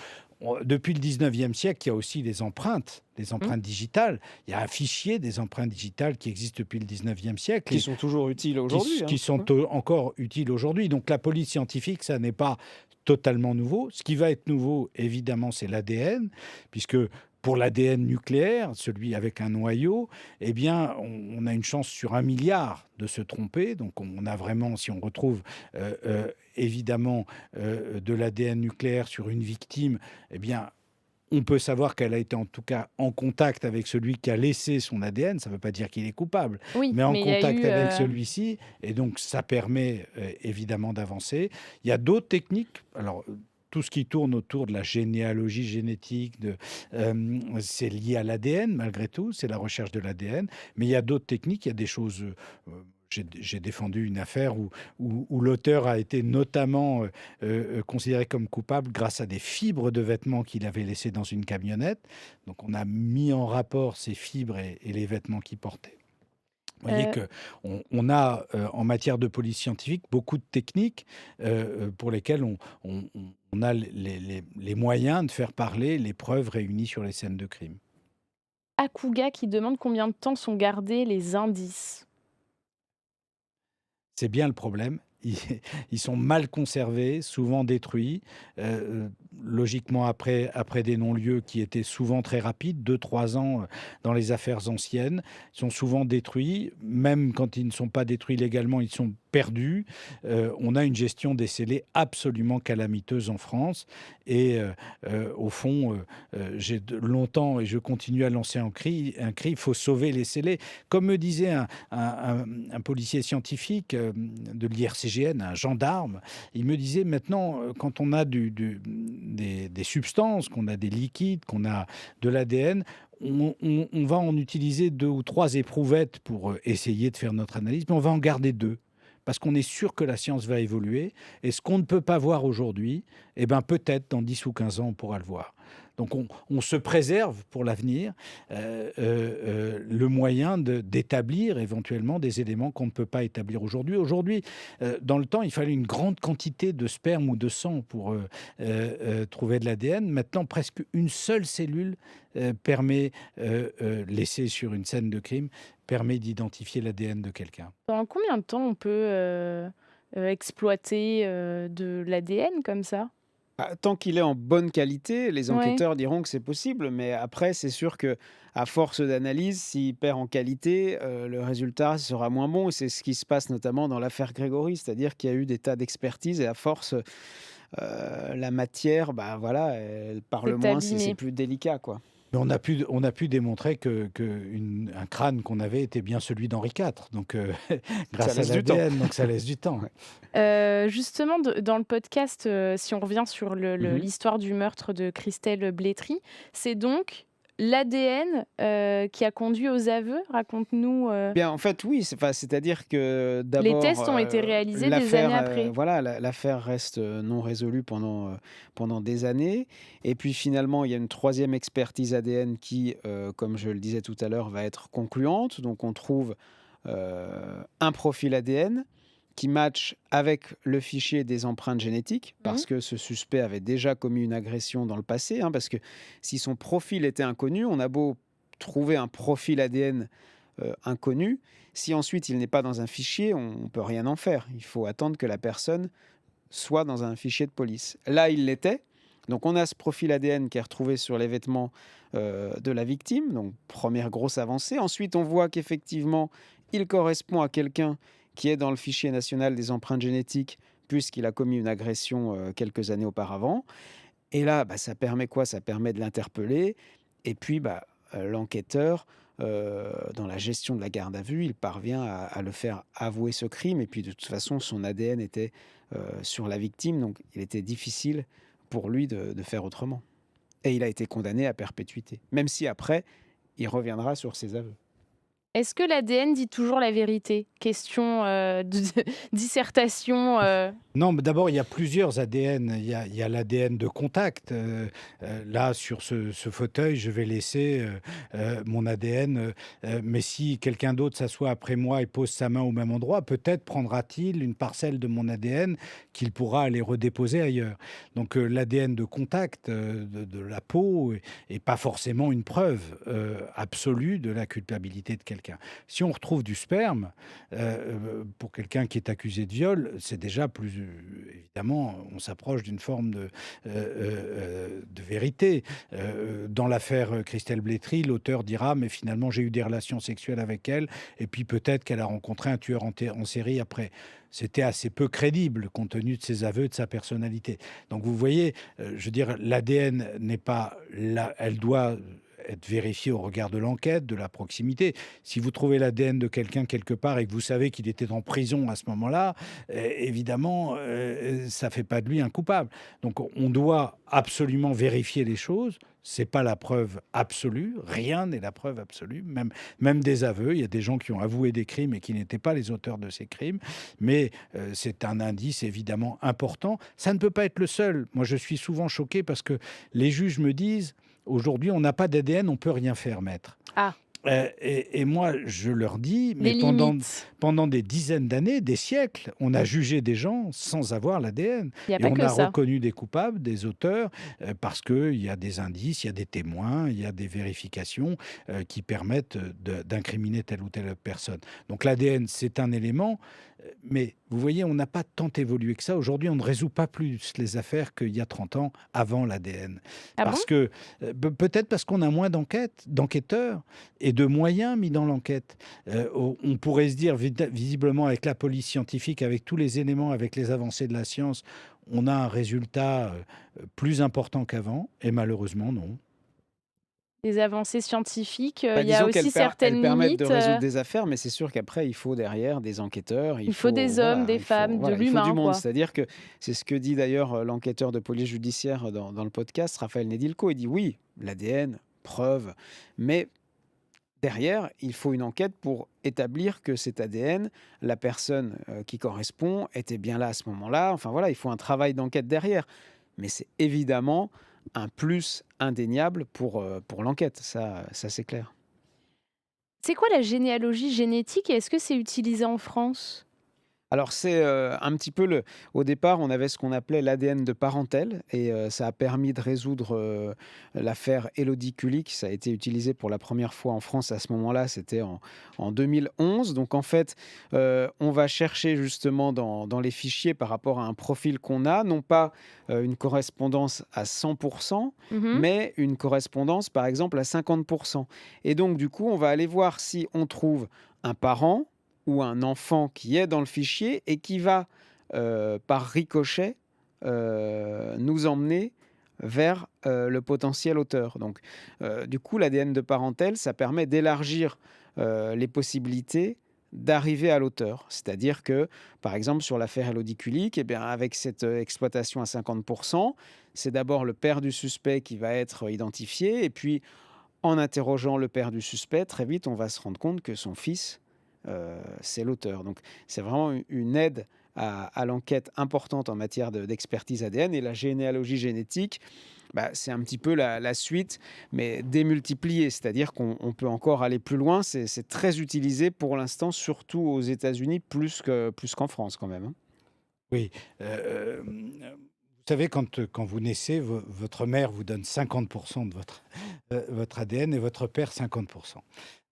Depuis le 19e siècle, il y a aussi les empreintes Mmh. digitales. Il y a un fichier des empreintes digitales qui existe depuis le 19e siècle Qui et sont toujours utiles aujourd'hui, qui hein. sont encore utiles aujourd'hui. Donc la police scientifique, ça n'est pas totalement nouveau. Ce qui va être nouveau, évidemment, c'est l'ADN, puisque pour l'ADN nucléaire, celui avec un noyau, eh bien, on a une chance sur 1 milliard de se tromper. Donc, on a vraiment, si on retrouve évidemment de l'ADN nucléaire sur une victime, eh bien, on peut savoir qu'elle a été en tout cas en contact avec celui qui a laissé son ADN. Ça ne veut pas dire qu'il est coupable, Oui, mais en mais il y a contact eu, avec celui-ci. Et donc, ça permet évidemment d'avancer. Il y a d'autres techniques. Alors, tout ce qui tourne autour de la généalogie génétique, c'est lié à l'ADN malgré tout, c'est la recherche de l'ADN. Mais il y a d'autres techniques, il y a des choses. J'ai défendu une affaire où l'auteur a été notamment considéré comme coupable grâce à des fibres de vêtements qu'il avait laissées dans une camionnette. Donc on a mis en rapport ces fibres et les vêtements qu'il portait. Vous voyez heu, qu'on a, en matière de police scientifique, beaucoup de techniques pour lesquelles on a les moyens de faire parler les preuves réunies sur les scènes de crime. Akuga qui demande combien de temps sont gardés les indices. C'est bien le problème. Ils ils sont mal conservés, souvent détruits, logiquement après des non-lieux qui étaient souvent très rapides, 2 3 ans, dans les affaires anciennes. Ils sont souvent détruits, même quand ils ne sont pas détruits légalement, ils sont perdus. On a une gestion des scellés absolument calamiteuse en France et au fond, j'ai longtemps et je continue à lancer un cri: «Il faut sauver les scellés». Comme me disait un policier scientifique de l'IRCGN, un gendarme, il me disait maintenant, quand on a des substances, qu'on a des liquides, qu'on a de l'ADN, on va en utiliser 2 ou 3 éprouvettes pour essayer de faire notre analyse, mais on va en garder 2. Parce qu'on est sûr que la science va évoluer. Et ce qu'on ne peut pas voir aujourd'hui, eh ben peut-être dans 10 ou 15 ans, on pourra le voir. Donc on se préserve pour l'avenir le moyen d'établir éventuellement des éléments qu'on ne peut pas établir aujourd'hui. Aujourd'hui, dans le temps, il fallait une grande quantité de sperme ou de sang pour trouver de l'ADN. Maintenant, presque une seule cellule permet, laissée sur une scène de crime, permet d'identifier l'ADN de quelqu'un. Pendant combien de temps on peut, exploiter, de l'ADN comme ça? Ah, tant qu'il est en bonne qualité, les Ouais. enquêteurs diront que c'est possible, mais après, c'est sûr que à force d'analyse, s'il perd en qualité, le résultat sera moins bon et c'est ce qui se passe notamment dans l'affaire Grégory. C'est-à-dire qu'il y a eu des tas d'expertises et à force, la matière, bah, voilà, elle parle C'est moins, c'est abîmé. plus délicat, quoi. Mais on a pu démontrer un crâne qu'on avait était bien celui d'Henri IV, donc Ça grâce à laisse du temps. l'ADN, donc ça laisse du temps. Ouais. Justement dans le podcast, si on revient sur Mmh. l'histoire du meurtre de Christelle Blétry, c'est donc l'ADN, qui a conduit aux aveux? Raconte-nous, Bien, en fait, oui, c'est-à-dire que les d'abord, tests ont été réalisés des années l'affaire, après. voilà, l'affaire reste, non résolue pendant des années et puis finalement, il y a une troisième expertise ADN qui, comme je le disais tout à l'heure, va être concluante. Donc on trouve, un profil ADN qui match avec le fichier des empreintes génétiques Mmh. parce que ce suspect avait déjà commis une agression dans le passé, hein, parce que si son profil était inconnu, on a beau trouver un profil ADN inconnu. Si ensuite il n'est pas dans un fichier, on ne peut rien en faire. Il faut attendre que la personne soit dans un fichier de police. Là, il l'était. Donc on a ce profil ADN qui est retrouvé sur les vêtements de la victime. Donc première grosse avancée. Ensuite, on voit qu'effectivement, il correspond à quelqu'un qui est dans le fichier national des empreintes génétiques puisqu'il a commis une agression quelques années auparavant. Et là, bah, ça permet quoi? Ça permet de l'interpeller et puis, bah, l'enquêteur, dans la gestion de la garde à vue, il parvient à le faire avouer ce crime et puis de toute façon, son ADN était, sur la victime, donc il était difficile pour lui de faire autrement et il a été condamné à perpétuité, même si après, il reviendra sur ses aveux. Est-ce que l'ADN dit toujours la vérité? Question, de dissertation, Non, mais d'abord, il y a plusieurs ADN. Il y a l'ADN de contact. Là, sur ce fauteuil, je vais laisser mon ADN. Mais si quelqu'un d'autre s'assoit après moi et pose sa main au même endroit, peut-être prendra-t-il une parcelle de mon ADN qu'il pourra aller redéposer ailleurs. Donc, l'ADN de contact de la peau est pas forcément une preuve absolue de la culpabilité de quelqu'un. quelqu'un. Si on retrouve du sperme, pour quelqu'un qui est accusé de viol, c'est déjà plus, évidemment, on s'approche d'une forme de vérité. Dans l'affaire Christelle Blétry, l'auteur dira: mais finalement, j'ai eu des relations sexuelles avec elle, et puis peut-être qu'elle a rencontré un tueur en série après. C'était assez peu crédible compte tenu de ses aveux, de sa personnalité. Donc vous voyez, je veux dire, l'ADN n'est pas là, elle doit être vérifiée au regard de l'enquête, de la proximité. Si vous trouvez l'ADN de quelqu'un quelque part et que vous savez qu'il était en prison à ce moment-là, évidemment, ça ne fait pas de lui un coupable. Donc on doit absolument vérifier les choses. C'est pas la preuve absolue, rien n'est la preuve absolue, même des aveux. Il y a des gens qui ont avoué des crimes et qui n'étaient pas les auteurs de ces crimes, mais c'est un indice évidemment important. Ça ne peut pas être le seul. Moi, je suis souvent choqué parce que les juges me disent: aujourd'hui, on n'a pas d'ADN, on peut rien faire, maître. Ah, Et moi, je leur dis, mais les limites. pendant des dizaines d'années, des siècles, on a jugé des gens sans avoir l'ADN. Il y a Et pas on que a ça. reconnu des coupables, des auteurs, parce qu'il y a des indices, il y a des témoins, il y a des vérifications qui permettent d'incriminer telle ou telle personne. Donc l'ADN, c'est un élément, mais vous voyez, on n'a pas tant évolué que ça. Aujourd'hui, on ne résout pas plus les affaires qu'il y a 30 ans avant l'ADN. Ah bon? Parce que, peut-être parce qu'on a moins d'enquêteurs et de moyens mis dans l'enquête. On pourrait se dire, visiblement, avec la police scientifique, avec tous les éléments, avec les avancées de la science, on a un résultat plus important qu'avant, et malheureusement, non. Les avancées scientifiques, Bah, il y a disons aussi elles certaines permettent de limites, résoudre des affaires, mais c'est sûr qu'après, il faut derrière des enquêteurs, il il faut faut, des hommes, voilà, des femmes, de il faut du l'humain, monde. quoi. C'est-à-dire que c'est ce que dit d'ailleurs l'enquêteur de police judiciaire dans le podcast, Raphaël Nedilko. Il dit oui, l'ADN, preuve, mais derrière, il faut une enquête pour établir que cet ADN, la personne qui correspond, était bien là à ce moment-là. Enfin voilà, il faut un travail d'enquête derrière. Mais c'est évidemment un plus indéniable pour l'enquête, ça c'est clair. C'est quoi la généalogie génétique et est-ce que c'est utilisé en France? Alors c'est, un petit peu au départ, on avait ce qu'on appelait l'ADN de parentèle et ça a permis de résoudre, l'affaire Élodie Kulik. Ça a été utilisé pour la première fois en France à ce moment-là, c'était en 2011. Donc en fait, on va chercher justement dans les fichiers par rapport à un profil qu'on a, non pas, une correspondance à 100, Mmh. mais une correspondance par exemple à 50. Et donc du coup, on va aller voir si on trouve un parent ou un enfant qui est dans le fichier et qui va, par ricochet, nous emmener vers, le potentiel auteur. Donc, du coup, l'ADN de parentèle, ça permet d'élargir, les possibilités d'arriver à l'auteur. C'est-à-dire que, par exemple, sur l'affaire Élodie Kulik, eh bien, avec cette, exploitation à 50, c'est d'abord le père du suspect qui va être identifié et puis en interrogeant le père du suspect, très vite, on va se rendre compte que son fils, c'est l'auteur. Donc c'est vraiment une aide à l'enquête importante en matière d'expertise ADN et la généalogie génétique, bah, c'est un petit peu la suite, mais démultipliée. C'est-à-dire qu'on peut encore aller plus loin. C'est très utilisé pour l'instant, surtout aux États-Unis, plus qu'en France quand même, hein. Oui. Vous savez, quand vous naissez, votre mère vous donne 50% de votre ADN et votre père 50%.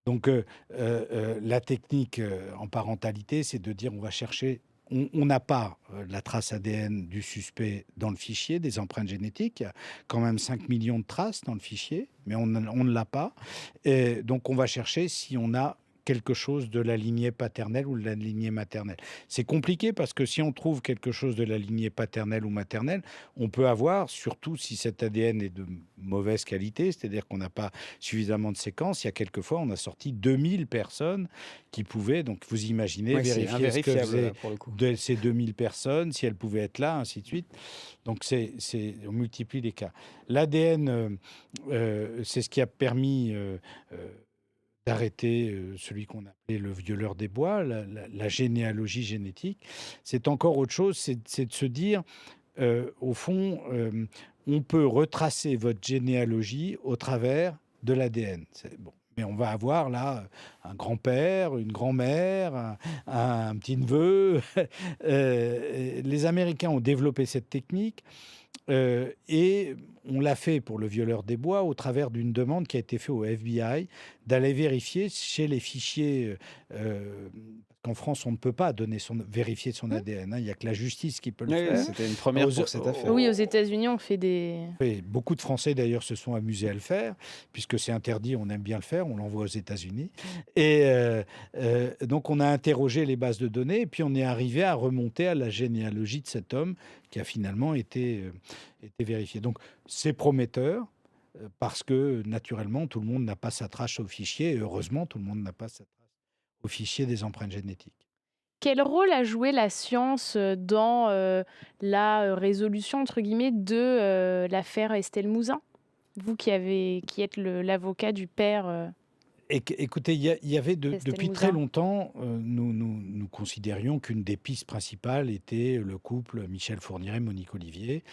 Donc, la technique en parentalité, c'est de dire on va chercher. On n'a pas la trace ADN du suspect dans le fichier des empreintes génétiques. Il y a quand même 5 millions de traces dans le fichier, mais on ne l'a pas. Et donc, on va chercher si on a quelque chose de la lignée paternelle ou de la lignée maternelle. C'est compliqué parce que si on trouve quelque chose de la lignée paternelle ou maternelle, on peut avoir, surtout si cet ADN est de mauvaise qualité, c'est-à-dire qu'on n'a pas suffisamment de séquences. Il y a quelques fois, on a sorti 2000 personnes qui pouvaient, donc vous imaginez, Ouais, c'est vérifier ce que invérifiable faisaient là pour le coup. de ces 2000 personnes, si elles pouvaient être là, ainsi de suite. Donc on multiplie les cas. L'ADN, c'est ce qui a permis d'arrêter celui qu'on appelait le violeur des bois, la généalogie génétique. C'est encore autre chose, c'est de se dire, au fond, on peut retracer votre généalogie au travers de l'ADN. Bon. Mais on va avoir là un grand-père, une grand-mère, un petit-neveu. Les Américains ont développé cette technique. Et on l'a fait pour le violeur des bois au travers d'une demande qui a été faite au FBI d'aller vérifier chez les fichiers, parce qu'en France, on ne peut pas vérifier son Mmh. ADN, hein, il n'y a que la justice qui peut le Oui, faire. c'était une première Aux, pour cette affaire. Oui, aux États-Unis, on fait des oui, beaucoup de Français d'ailleurs se sont amusés à le faire, puisque c'est interdit, on aime bien le faire, on l'envoie aux États-Unis. Et donc on a interrogé les bases de données, et puis on est arrivé à remonter à la généalogie de cet homme qui a finalement été vérifié. Donc c'est prometteur, parce que naturellement, tout le monde n'a pas sa trace au fichier, et heureusement, tout le monde n'a pas sa trace au fichier des empreintes génétiques. Quel rôle a joué la science, dans, la, «résolution» entre guillemets de, l'affaire Estelle Mouzin? Vous qui êtes l'avocat du père, Écoutez, il y avait d'Estelle depuis très Mouzin. longtemps, nous considérions qu'une des pistes principales était le couple Michel Fourniret-Monique Olivier.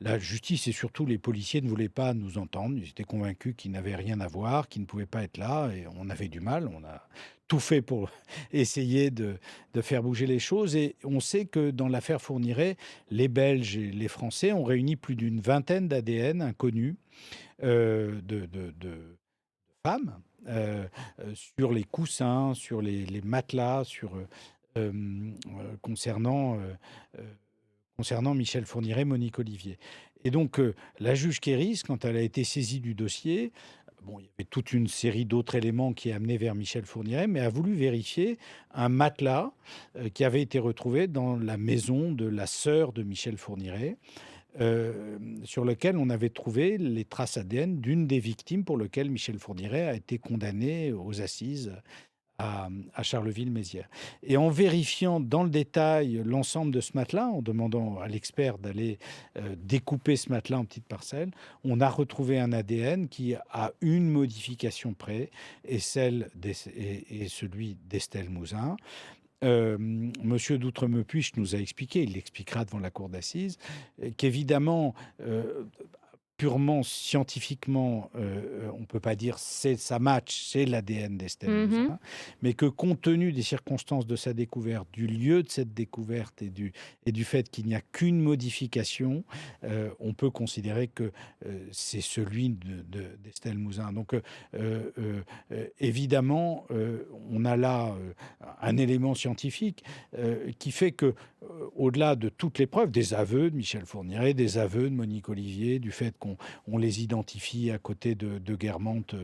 La justice et surtout les policiers ne voulaient pas nous entendre. Ils étaient convaincus qu'ils n'avaient rien à voir, qu'ils ne pouvaient pas être là, et on avait du mal. On a tout fait pour essayer de faire bouger les choses. Et on sait que dans l'affaire Fourniret, les Belges et les Français ont réuni plus d'une vingtaine d'ADN inconnus, de femmes, sur les coussins, sur les matelas, concernant, concernant Michel Fourniret, Monique Olivier. Et donc, la juge Kéris, quand elle a été saisie du dossier, bon, il y avait toute une série d'autres éléments qui amenaient vers Michel Fourniret, mais a voulu vérifier un matelas qui avait été retrouvé dans la maison de la sœur de Michel Fourniret, sur lequel on avait trouvé les traces ADN d'une des victimes pour lequel Michel Fourniret a été condamné aux assises à Charleville-Mézières. Et en vérifiant dans le détail l'ensemble de ce matelas, en demandant à l'expert d'aller découper ce matelas en petites parcelles, on a retrouvé un ADN qui, a une modification près, est celui d'Estelle Mouzin. Monsieur d'Outremepuich nous a expliqué, il l'expliquera devant la cour d'assises, qu'évidemment, purement scientifiquement, on ne peut pas dire ça match, c'est l'ADN d'Estelle Mmh. Mouzin, mais que compte tenu des circonstances de sa découverte, du lieu de cette découverte et du fait qu'il n'y a qu'une modification, on peut considérer que c'est celui d'Estelle Mouzin. Donc évidemment, on a là un élément scientifique qui fait que, au-delà de toutes les preuves, des aveux de Michel Fourniret, des aveux de Monique Olivier, du fait qu'on les identifie à côté de Guermantes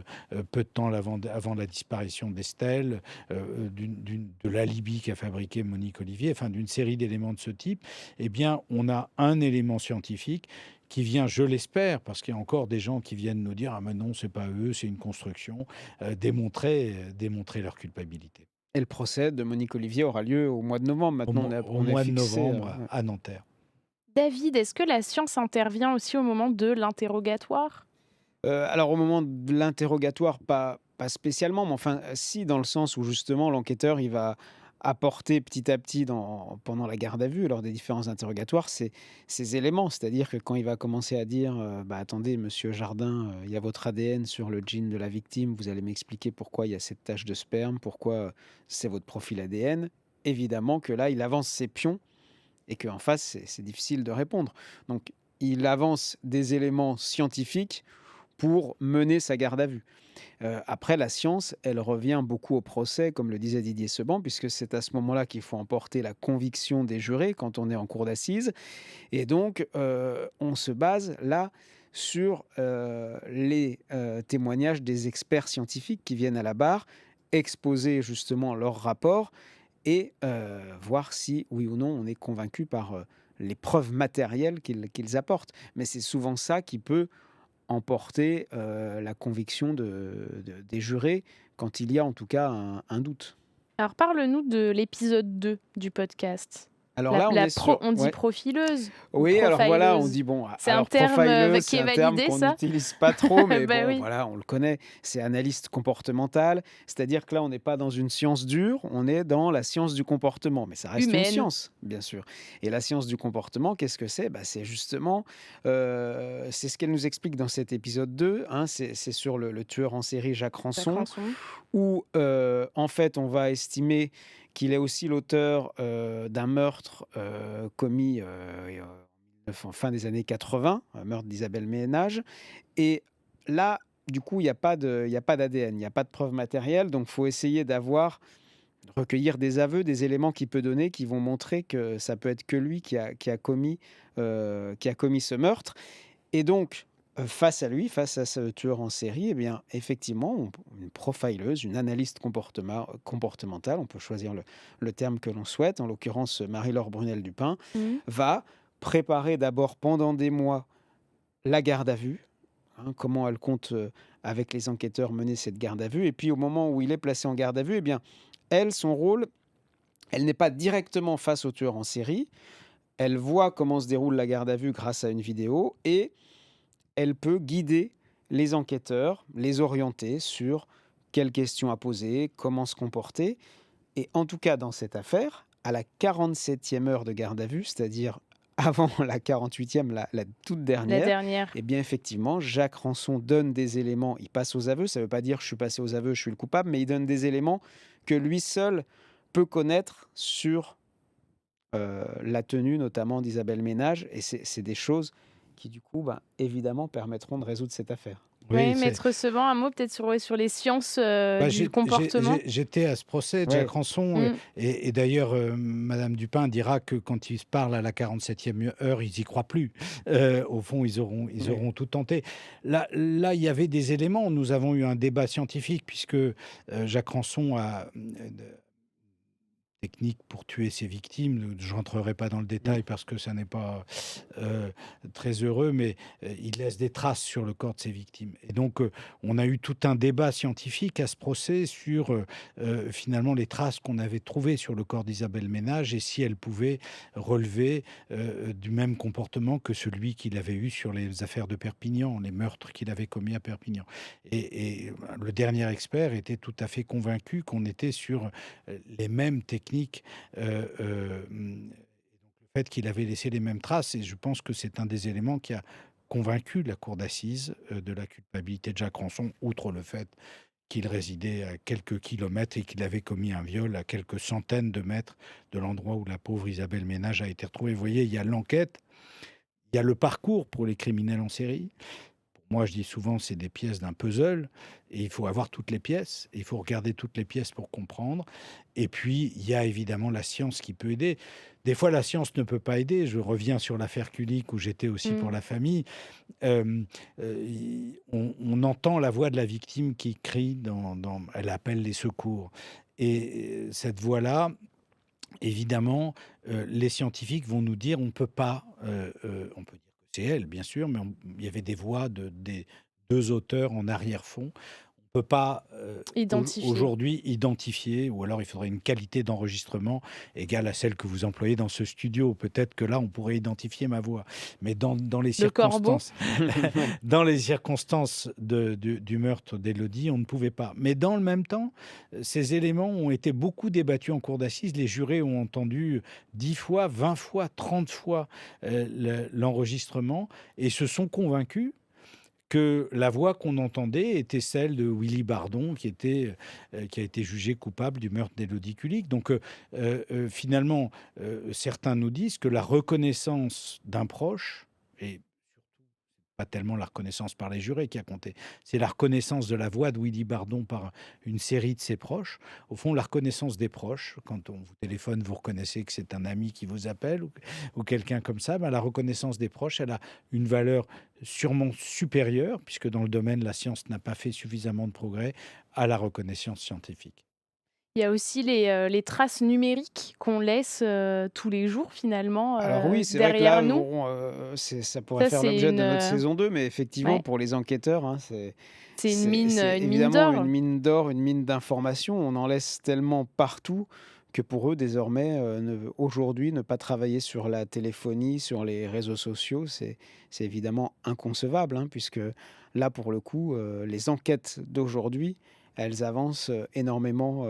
peu de temps avant la disparition d'Estelle, de l'alibi qu'a fabriqué Monique Olivier, enfin d'une série d'éléments de ce type, eh bien, on a un élément scientifique qui vient, je l'espère, parce qu'il y a encore des gens qui viennent nous dire: ah mais non, c'est pas eux, c'est une construction, démontrer leur culpabilité. Et le procès de Monique Olivier aura lieu au mois de novembre. Maintenant, Au on est mois de fixé. novembre à Nanterre. David, est-ce que la science intervient aussi au moment de l'interrogatoire? Alors au moment de l'interrogatoire, pas spécialement, mais enfin, si, dans le sens où justement l'enquêteur, il va apporter petit à petit pendant la garde à vue, lors des différents interrogatoires, ces éléments. C'est-à-dire que quand il va commencer à dire, «Bah, attendez monsieur Jardin, il y a votre ADN sur le jean de la victime, vous allez m'expliquer pourquoi il y a cette tache de sperme, pourquoi, c'est votre profil ADN». Évidemment que là, il avance ses pions et qu'en face, c'est difficile de répondre. Donc il avance des éléments scientifiques pour mener sa garde à vue. Après la science, elle revient beaucoup au procès, comme le disait Didier Seban, puisque c'est à ce moment-là qu'il faut emporter la conviction des jurés quand on est en cour d'assises. Et donc, on se base là sur, les, témoignages des experts scientifiques qui viennent à la barre, exposer justement leur rapport et voir si, oui ou non, on est convaincu par, les preuves matérielles qu'ils apportent. Mais c'est souvent ça qui peut emporter, la conviction des jurés quand il y a en tout cas un doute. Alors parle-nous de l'épisode 2 du podcast. Alors La là, on la est pro sur on dit ouais. profileuse ou Oui, alors voilà, on profileuse? dit bon, C'est un alors terme, profileuse, qui c'est est un terme validé qu'on ça? n'utilise pas trop, mais Bah bon, oui. voilà, on le connaît. C'est analyste comportemental, c'est-à-dire que là, on n'est pas dans une science dure, on est dans la science du comportement, mais ça reste une Humaine. science, bien sûr. Et la science du comportement, qu'est-ce que c'est? Bah, c'est justement, c'est ce qu'elle nous explique dans cet épisode 2, hein, c'est sur le tueur en série Jacques Jacques Ranson, Ranson. où, en fait, on va estimer qu'il est aussi l'auteur, d'un meurtre, commis, en fin des années 80, meurtre d'Isabelle Ménage. Et là, du coup, il y a pas d'ADN, il y a pas de preuve matérielle, donc il faut essayer recueillir des aveux, des éléments qu'il peut donner qui vont montrer que ça peut être que lui qui a commis ce meurtre. Et donc, face à lui, face à ce tueur en série, eh bien, effectivement, une profileuse, une analyste comportementale, on peut choisir le terme que l'on souhaite, en l'occurrence Marie-Laure Brunel-Dupin, Mmh. va préparer d'abord pendant des mois la garde à vue, hein, comment elle compte, avec les enquêteurs, mener cette garde à vue. Et puis au moment où il est placé en garde à vue, eh bien, elle, son rôle, elle n'est pas directement face au tueur en série. Elle voit comment se déroule la garde à vue grâce à une vidéo et elle peut guider les enquêteurs, les orienter sur quelles questions à poser, comment se comporter. Et en tout cas, dans cette affaire, à la 47e heure de garde à vue, c'est-à-dire avant la 48e, la toute La dernière, dernière. eh bien effectivement, Jacques Rançon donne des éléments, il passe aux aveux, ça ne veut pas dire je suis passé aux aveux, je suis le coupable, mais il donne des éléments que lui seul peut connaître sur la tenue notamment d'Isabelle Ménage. Et c'est des choses qui du coup, ben, évidemment, permettront de résoudre cette affaire. Oui, Ouais, c'est maître Sevran, un mot peut-être sur, ouais, sur les sciences, bah, du comportement? j'étais à ce procès de Jacques Ouais. Ranson, Mmh. et d'ailleurs, madame Dupin dira que quand ils se parlent à la 47e heure, ils y croient plus. Au fond, ils Oui. auront tout tenté. Là, il y avait des éléments. Nous avons eu un débat scientifique puisque, Jacques Ranson a, technique pour tuer ses victimes. Je rentrerai pas dans le Mmh. détail parce que ça n'est pas euh, très heureux, mais il laisse des traces sur le corps de ses victimes. Et donc, on a eu tout un débat scientifique à ce procès sur finalement les traces qu'on avait trouvées sur le corps d'Isabelle Ménage et si elle pouvait relever du même comportement que celui qu'il avait eu sur les affaires de Perpignan, les meurtres qu'il avait commis à Perpignan. Et le dernier expert était tout à fait convaincu qu'on était sur les mêmes techniques, le fait qu'il avait laissé les mêmes traces. Et je pense que c'est un des éléments qui a convaincu la cour d'assises de la culpabilité de Jacques Ranson, outre le fait qu'il résidait à quelques kilomètres et qu'il avait commis un viol à quelques centaines de mètres de l'endroit où la pauvre Isabelle Ménage a été retrouvée. Vous voyez, il y a l'enquête, il y a le parcours pour les criminels en série. Moi, je dis souvent, c'est des pièces d'un puzzle et il faut avoir toutes les pièces. Il faut regarder toutes les pièces pour comprendre. Et puis, il y a évidemment la science qui peut aider. Des fois, la science ne peut pas aider. Je reviens sur l'affaire Kulik où j'étais aussi pour Mmh. la famille. On entend la voix de la victime qui crie, elle appelle les secours. Et cette voix-là, évidemment, les scientifiques vont nous dire on ne peut pas, on peut dire que c'est elle, bien sûr, mais il y avait des voix des deux auteurs en arrière-fond. On ne peut pas Identifié. aujourd'hui identifier, ou alors il faudrait une qualité d'enregistrement égale à celle que vous employez dans ce studio. Peut-être que là, on pourrait identifier ma voix. Mais dans les Le corbeau? circonstances, dans les circonstances du meurtre d'Élodie, on ne pouvait pas. Mais dans le même temps, ces éléments ont été beaucoup débattus en cour d'assises. Les jurés ont entendu 10 fois, 20 fois, 30 fois l'enregistrement et se sont convaincus que la voix qu'on entendait était celle de Willy Bardon, qui a été jugé coupable du meurtre d'Élodie Kulik. Donc, finalement, certains nous disent que la reconnaissance d'un proche, et pas tellement la reconnaissance par les jurés qui a compté, c'est la reconnaissance de la voix de Willy Bardon par une série de ses proches. Au fond, la reconnaissance des proches, quand on vous téléphone, vous reconnaissez que c'est un ami qui vous appelle ou quelqu'un comme ça, ben, la reconnaissance des proches, elle a une valeur sûrement supérieure, puisque dans le domaine, la science n'a pas fait suffisamment de progrès, à la reconnaissance scientifique. Il y a aussi les traces numériques qu'on laisse, tous les jours finalement, Alors oui, c'est vrai que derrière là, nous. bon, ça pourrait Ça, faire c'est l'objet une, de notre saison 2, mais effectivement, ouais, pour les enquêteurs, hein, c'est c'est une mine évidemment d'or. une mine d'or, une mine d'informations. On en laisse tellement partout que pour eux, désormais, aujourd'hui, ne pas travailler sur la téléphonie, sur les réseaux sociaux, c'est évidemment inconcevable, hein, puisque là, pour le coup, les enquêtes d'aujourd'hui, elles avancent énormément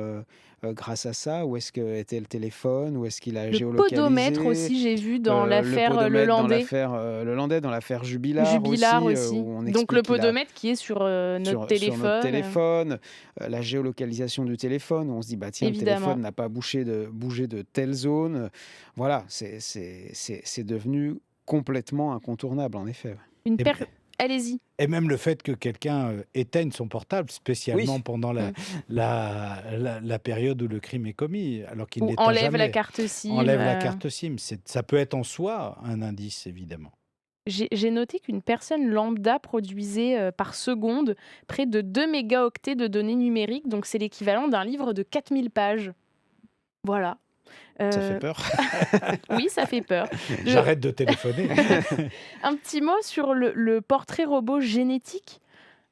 grâce à ça. Où est-ce que était le téléphone? Où est-ce qu'il a Le podomètre géolocalisé? aussi, j'ai vu dans Le l'affaire, podomètre dans Lelandais. l'affaire, Lelandais, dans l'affaire Jubilard Jubilard aussi, aussi. où on Donc le explique qu'il a podomètre qui est sur, notre sur notre téléphone, téléphone, la géolocalisation du téléphone, où on se dit: «Bah, tiens, le téléphone évidemment. n'a pas bougé de telle zone». Voilà, c'est devenu complètement incontournable, en effet. Ouais. Une Et, per allez-y. et même le fait que quelqu'un éteigne son portable, spécialement Oui. pendant Mmh. la période où le crime est commis, alors qu'il ne Ou l'éteint enlève la jamais. carte SIM, Enlève la carte SIM. Ça peut être en soi un indice, évidemment. J'ai noté qu'une personne lambda produisait, par seconde près de 2 mégaoctets de données numériques, donc c'est l'équivalent d'un livre de 4000 pages. Voilà. Ça fait Heu, peur. oui, ça fait peur. Je J'arrête de téléphoner. Un petit mot sur le portrait robot génétique,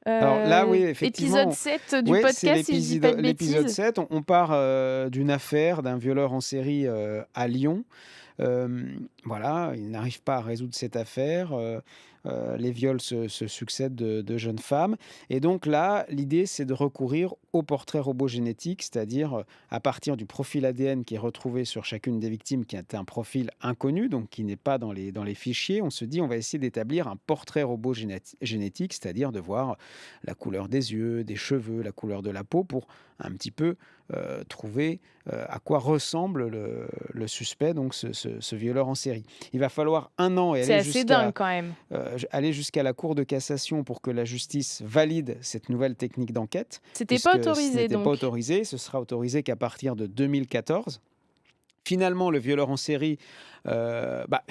Alors là, oui, épisode effectivement, 7 du oui, c'est podcast, si je dis pas de l'épisode bêtises. 7. On part d'une affaire d'un violeur en série à Lyon. Voilà, il n'arrive pas à résoudre cette affaire. Les viols se succèdent de jeunes femmes. Et donc là, l'idée, c'est de recourir au portrait robot génétique, c'est-à-dire à partir du profil ADN qui est retrouvé sur chacune des victimes, qui est un profil inconnu, donc qui n'est pas dans les fichiers. On se dit, on va essayer d'établir un portrait robot génétique, c'est-à-dire de voir la couleur des yeux, des cheveux, la couleur de la peau, pour un petit peu trouver à quoi ressemble le suspect, donc ce violeur en série. Il va falloir 1 an et C'est assez dingue quand même. aller jusqu'à la Cour de cassation pour que la justice valide cette nouvelle technique d'enquête, C'était pas puisque ce autorisé n'était pas donc? autorisé. Ce sera autorisé qu'à partir de 2014. Finalement, le violeur en série, bah,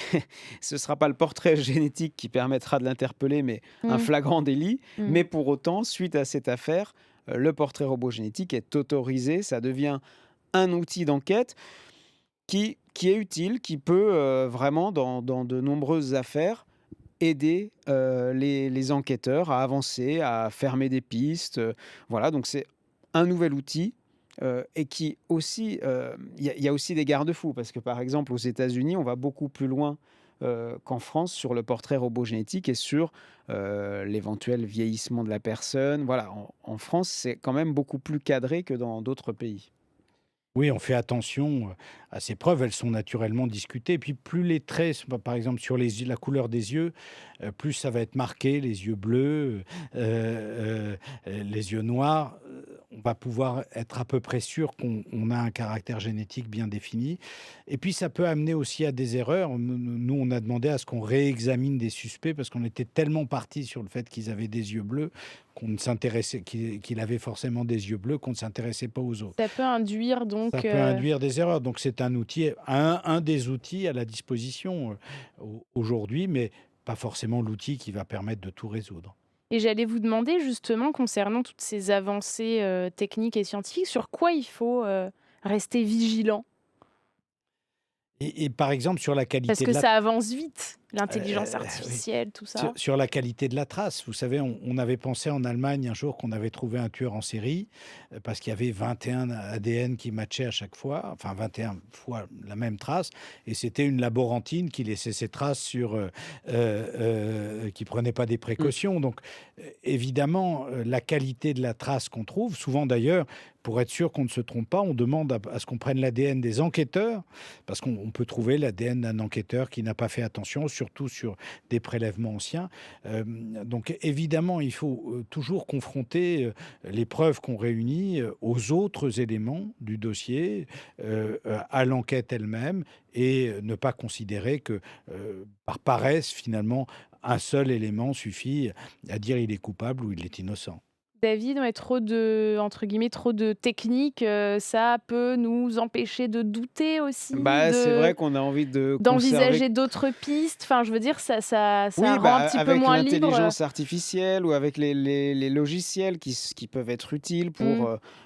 ce ne sera pas le portrait génétique qui permettra de l'interpeller, mais un Mmh, flagrant délit. mmh. Mais pour autant, suite à cette affaire, le portrait robot génétique est autorisé. Ça devient un outil d'enquête qui est utile, qui peut vraiment, dans de nombreuses affaires, aider les enquêteurs à avancer, à fermer des pistes. Voilà, donc c'est un nouvel outil. Et qui aussi, il y a aussi des garde-fous parce que, par exemple, aux États-Unis, on va beaucoup plus loin qu'en France sur le portrait robot génétique et sur l'éventuel vieillissement de la personne. Voilà, en France, c'est quand même beaucoup plus cadré que dans d'autres pays. Oui, on fait attention à ces preuves, elles sont naturellement discutées. Et puis plus les traits, par exemple sur la couleur des yeux, plus ça va être marqué, les yeux bleus, les yeux noirs, on va pouvoir être à peu près sûr qu'on a un caractère génétique bien défini. Et puis ça peut amener aussi à des erreurs. Nous, on a demandé à ce qu'on réexamine des suspects parce qu'on était tellement parti sur le fait qu'ils avaient des yeux bleus qu'on ne s'intéressait, qu'il avait forcément des yeux bleus, qu'on ne s'intéressait pas aux autres. Ça peut induire Ça donc, peut induire des erreurs. Donc c'est un outil, un des outils à la disposition aujourd'hui, mais pas forcément l'outil qui va permettre de tout résoudre. et j'allais vous demander justement concernant toutes ces avancées, techniques et scientifiques, sur quoi il faut, rester vigilant? Et par exemple, sur la Parce qualité que de la ça avance vite, l'intelligence oui. artificielle, tout Sur ça. sur la qualité de la trace, vous savez, on avait pensé en Allemagne un jour qu'on avait trouvé un tueur en série, parce qu'il y avait 21 ADN qui matchaient à chaque fois, enfin 21 fois la même trace et c'était une laborantine qui laissait ses traces sur, qui prenait pas des Mmh. précautions donc évidemment, la qualité de la trace qu'on trouve, souvent d'ailleurs, pour être sûr qu'on ne se trompe pas, on demande à ce qu'on prenne l'ADN des enquêteurs, parce qu'on peut trouver l'ADN d'un enquêteur qui n'a pas fait attention, surtout sur des prélèvements anciens. Donc évidemment, il faut toujours confronter les preuves qu'on réunit aux autres éléments du dossier, à l'enquête elle-même, et ne pas considérer que par paresse, finalement, un seul élément suffit à dire il est coupable ou il est innocent. David, ouais, trop de entre guillemets, trop de techniques, ça peut nous empêcher de douter aussi, Bah, c'est vrai qu'on a envie de conserver. d'envisager d'autres pistes. Enfin, je veux dire, ça Oui, rend bah, un petit peu avec moins libre. l'intelligence artificielle ou avec les logiciels qui peuvent être utiles pour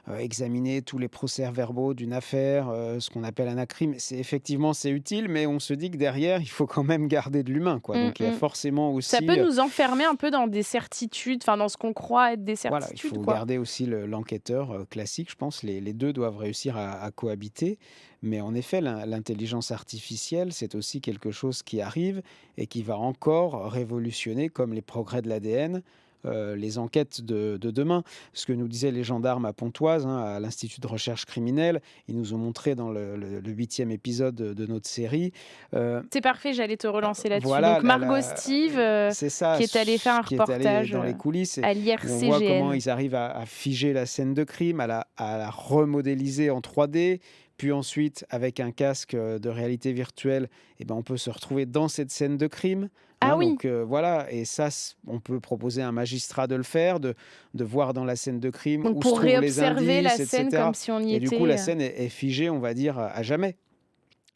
Mmh, examiner tous les procès-verbaux d'une affaire, ce qu'on appelle un crime. C'est utile, mais on se dit que derrière, il faut quand même garder de l'humain, quoi. mmh Donc il y a mh. forcément Ça peut aussi, nous enfermer un peu dans des certitudes, enfin, dans ce qu'on croit être des voilà, il certitudes, faut quoi. garder aussi l'enquêteur classique, je pense. Les deux doivent réussir à cohabiter. Mais en effet, l'intelligence artificielle, c'est aussi quelque chose qui arrive et qui va encore révolutionner, comme les progrès de l'ADN, les enquêtes de demain. Ce que nous disaient les gendarmes à Pontoise, hein, à l'Institut de recherche criminelle, ils nous ont montré dans le 8e épisode de notre série. euh, C'est parfait, j'allais te relancer là-dessus. voilà, Donc Margot Steve, c'est ça, qui est allée faire un qui est allé reportage, dans les coulisses et à où on voit comment l'IRCGN. ils arrivent à figer la scène de crime, à la remodéliser en 3D, Puis ensuite, avec un casque, de réalité virtuelle, et ben, on peut se retrouver dans cette scène de crime, Ah hein, oui, donc voilà, et ça, on peut proposer à un magistrat de le faire, de voir dans la scène de crime donc où se pour trouvent les réobserver la indices et scène comme cetera, si on y et du coup, la était. scène est figée, on va dire, à jamais.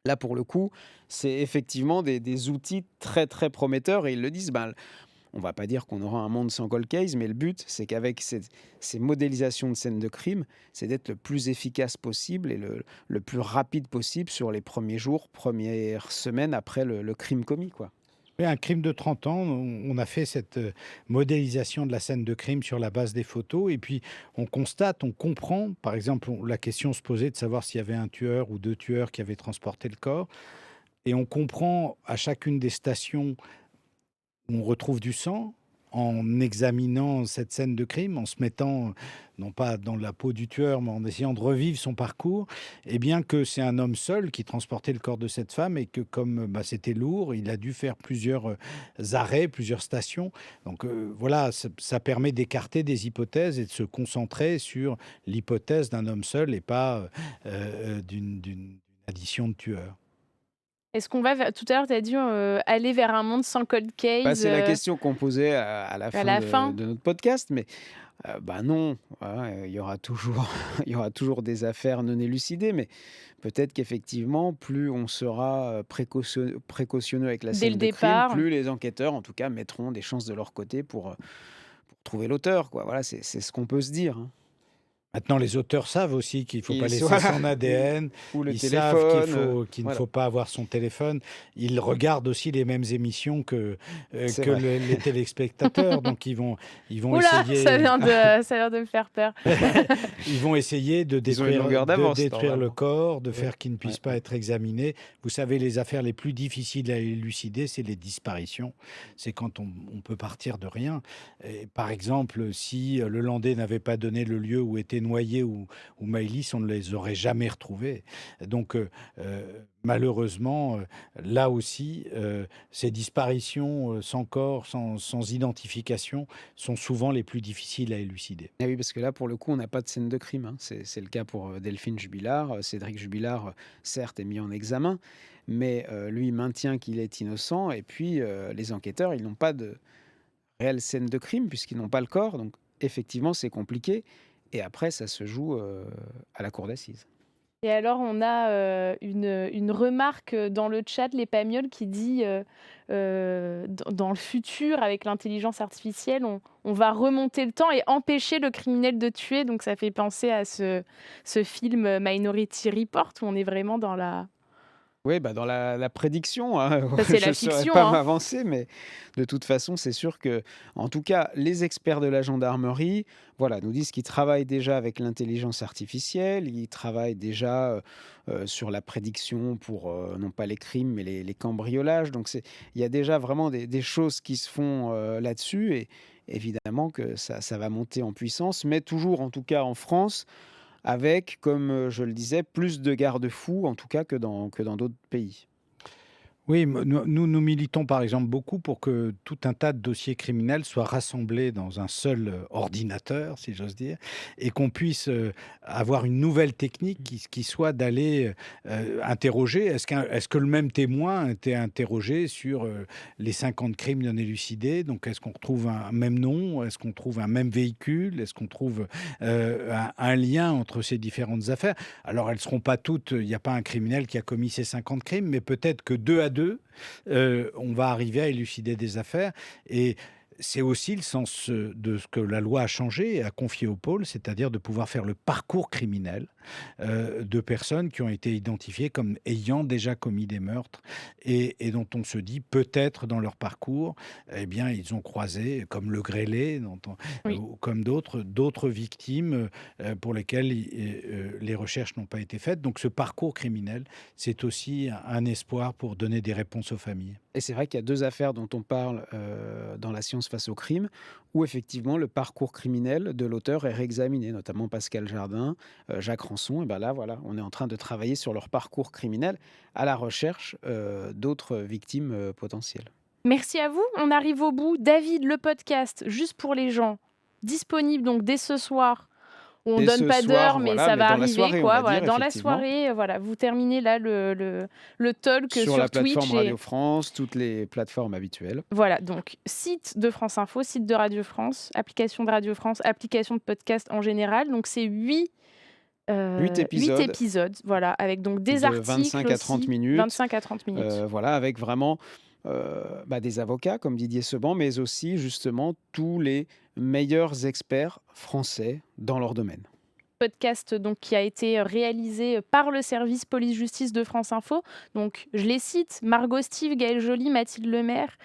Là, pour le coup, c'est effectivement des outils très, très prometteurs, et ils le disent, ben, on va pas dire qu'on aura un monde sans cold case, mais le but, c'est qu'avec ces modélisations de scènes de crime, c'est d'être le plus efficace possible et le plus rapide possible sur les premiers jours, premières semaines après le crime commis, quoi. Oui, un crime de 30 ans, on a fait cette modélisation de la scène de crime sur la base des photos et puis on constate, on comprend, par exemple, la question se posait de savoir s'il y avait un tueur ou deux tueurs qui avaient transporté le corps et on comprend à chacune des stations où on retrouve du sang, en examinant cette scène de crime, en se mettant, non pas dans la peau du tueur, mais en essayant de revivre son parcours, et bien que c'est un homme seul qui transportait le corps de cette femme et que comme bah, c'était lourd, il a dû faire plusieurs arrêts, plusieurs stations. Donc voilà, ça permet d'écarter des hypothèses et de se concentrer sur l'hypothèse d'un homme seul et pas d'une addition de tueurs. Est-ce qu'on va tout à l'heure, tu as dit, aller vers un monde sans cold Bah, case, c'est la question qu'on posait à la à fin la de fin? de notre podcast, mais bah, non, voilà, il y aura toujours il y aura toujours des affaires non élucidées, mais peut-être qu'effectivement, plus on sera, précautionneux avec la Dès le scène de crime, départ? plus les enquêteurs, en tout cas, mettront des chances de leur côté pour trouver l'auteur, quoi. Voilà, c'est ce qu'on peut se dire, hein. Maintenant, les auteurs savent aussi qu'il ne faut pas Ils laisser voilà, son ADN. ou le Ils savent téléphone, qu'il ne voilà, faut pas avoir son téléphone. Ils regardent aussi les mêmes émissions c'est que vrai. les téléspectateurs. Donc, ils vont Ouh là! essayer, Ça vient de me faire peur. ils vont essayer Ils ont une longueur de d'avance détruire le normalement. corps, de Oui, faire qu'il ne ouais, puisse pas ouais. être examiné. Vous savez, les affaires les plus difficiles à élucider, c'est les disparitions. C'est quand on peut partir de rien. Et par exemple, si le Landais n'avait pas donné le lieu où était noyé ou Maëlys, on ne les aurait jamais retrouvés. Donc, malheureusement, là aussi, ces disparitions sans corps, sans identification, sont souvent les plus difficiles à élucider. Eh oui, parce que là, pour le coup, on n'a pas de scène de crime, hein. C'est le cas pour, Delphine Jubilard. Cédric Jubilard, certes, est mis en examen, mais lui, il maintient qu'il est innocent, et puis, les enquêteurs, ils n'ont pas de réelle scène de crime puisqu'ils n'ont pas le corps, donc effectivement, c'est compliqué, et après ça se joue, à la cour d'assises. Et alors, on a, une remarque, dans le chat, les Pamioles, qui dit, dans le futur, avec l'intelligence artificielle, on va remonter le temps et empêcher le criminel de tuer. Donc ça fait penser à ce film, Minority Report, où on est vraiment dans la Oui, bah, dans la prédiction, hein, ça, c'est je la ne saurais fiction, pas hein. m'avancer, mais de toute façon, c'est sûr que, en tout cas, les experts de la gendarmerie, voilà, nous disent qu'ils travaillent déjà avec l'intelligence artificielle, ils travaillent déjà, sur la prédiction pour, non pas les crimes, mais les cambriolages. Donc il y a déjà vraiment des choses qui se font, là-dessus, et évidemment que ça va monter en puissance, mais toujours, en tout cas en France, avec, comme, je le disais, plus de garde-fous, en tout cas, que dans d'autres pays. Oui, nous militons par exemple beaucoup pour que tout un tas de dossiers criminels soient rassemblés dans un seul ordinateur, si j'ose dire, et qu'on puisse avoir une nouvelle technique qui soit d'aller interroger. Est-ce que le même témoin a été interrogé sur les 50 crimes non élucidés? Donc, est-ce qu'on retrouve un même nom? Est-ce qu'on trouve un même véhicule? Est-ce qu'on trouve un lien entre ces différentes affaires? Alors, elles ne seront pas toutes, il n'y a pas un criminel qui a commis ces 50 crimes, mais peut-être que deux à deux, on va arriver à élucider des affaires. Et c'est aussi le sens de ce que la loi a changé et a confié au pôle, c'est-à-dire de pouvoir faire le parcours criminel de personnes qui ont été identifiées comme ayant déjà commis des meurtres et dont on se dit peut-être dans leur parcours, eh bien, ils ont croisé, comme le grêlé, Oui. ou comme d'autres victimes pour lesquelles les recherches n'ont pas été faites. Donc ce parcours criminel, c'est aussi un espoir pour donner des réponses aux familles. Et c'est vrai qu'il y a 2 affaires dont on parle, dans La science face au crime, où effectivement le parcours criminel de l'auteur est réexaminé, notamment Pascal Jardin, Jacques Ranson, et ben là, voilà, on est en train de travailler sur leur parcours criminel à la recherche, d'autres victimes, potentielles. Merci à vous. On arrive au bout. David, le podcast, juste pour les gens, disponible donc dès ce soir On Et donne ce pas d'heure, soir, mais voilà, ça mais va dans la arriver, soirée, on quoi. va Voilà, dire, dans la effectivement. soirée, voilà, vous terminez là le talk Sur la sur Twitch plateforme et Radio France, toutes les plateformes habituelles. voilà, donc site de France Info, site de Radio France, application de Radio France, application de podcast en général. Donc c'est 8 8 épisodes épisodes, voilà, avec donc des de articles 25 à 30 aussi, minutes, 25 à 30 minutes. voilà, avec vraiment, des avocats comme Didier Seban, mais aussi justement tous les meilleurs experts français dans leur domaine. Podcast donc qui a été réalisé par le service police-justice de France Info. Donc je les cite, Margot Steve, Gaël Joly, Mathilde Lemaire,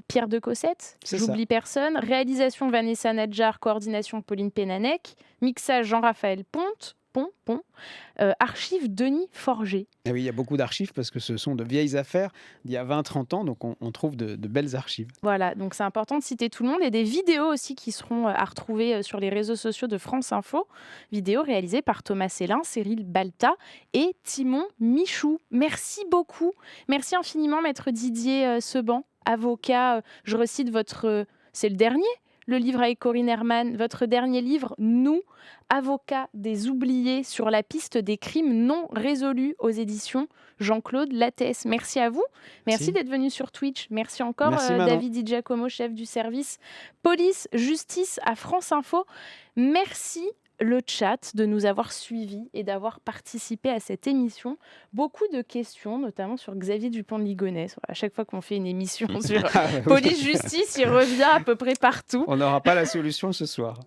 Pierre de Cossette, C'est ça. j'oublie personne. Réalisation Vanessa Nadjar, coordination Pauline Pénanec, mixage Jean-Raphaël Pont, archives Denis Forger. Et oui, il y a beaucoup d'archives parce que ce sont de vieilles affaires d'il y a 20-30 ans, donc on trouve de belles archives. Voilà, donc c'est important de citer tout le monde et des vidéos aussi qui seront à retrouver sur les réseaux sociaux de France Info. Vidéos réalisées par Thomas Célin, Cyril Balta et Timon Michou. Merci beaucoup. Merci infiniment, maître Didier Seban, avocat. Je recite c'est le dernier, le livre avec Corinne Herman, votre dernier livre, Nous, avocats des oubliés sur la piste des crimes non résolus aux éditions Jean-Claude Lattès. Merci à vous. Merci Si. d'être venu sur Twitch. Merci encore Merci Manon. David Di Giacomo, chef du service police-justice à France Info. Merci le chat de nous avoir suivis et d'avoir participé à cette émission. Beaucoup de questions, notamment sur Xavier Dupont de Ligonnès. Voilà, à chaque fois qu'on fait une émission sur Ah, oui. police-justice, il revient à peu près partout. On n'aura pas la solution ce soir.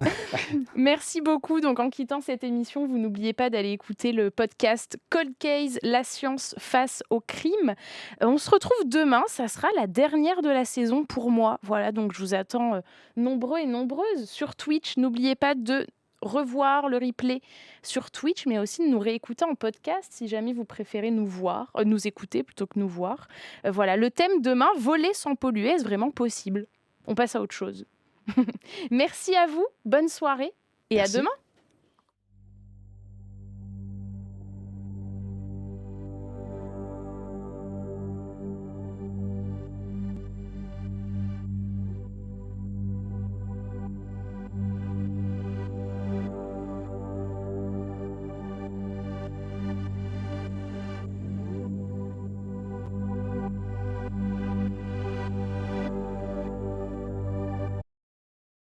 Merci beaucoup. Donc, en quittant cette émission, vous n'oubliez pas d'aller écouter le podcast Cold Case, la science face au crime. On se retrouve demain. Ça sera la dernière de la saison pour moi. Voilà, donc je vous attends nombreux et nombreuses sur Twitch. N'oubliez pas de revoir le replay sur Twitch, mais aussi de nous réécouter en podcast si jamais vous préférez nous voir, nous écouter plutôt que nous voir. Voilà, le thème demain, voler sans polluer, est-ce vraiment possible ? On passe à autre chose. Merci à vous, bonne soirée et Merci. à demain.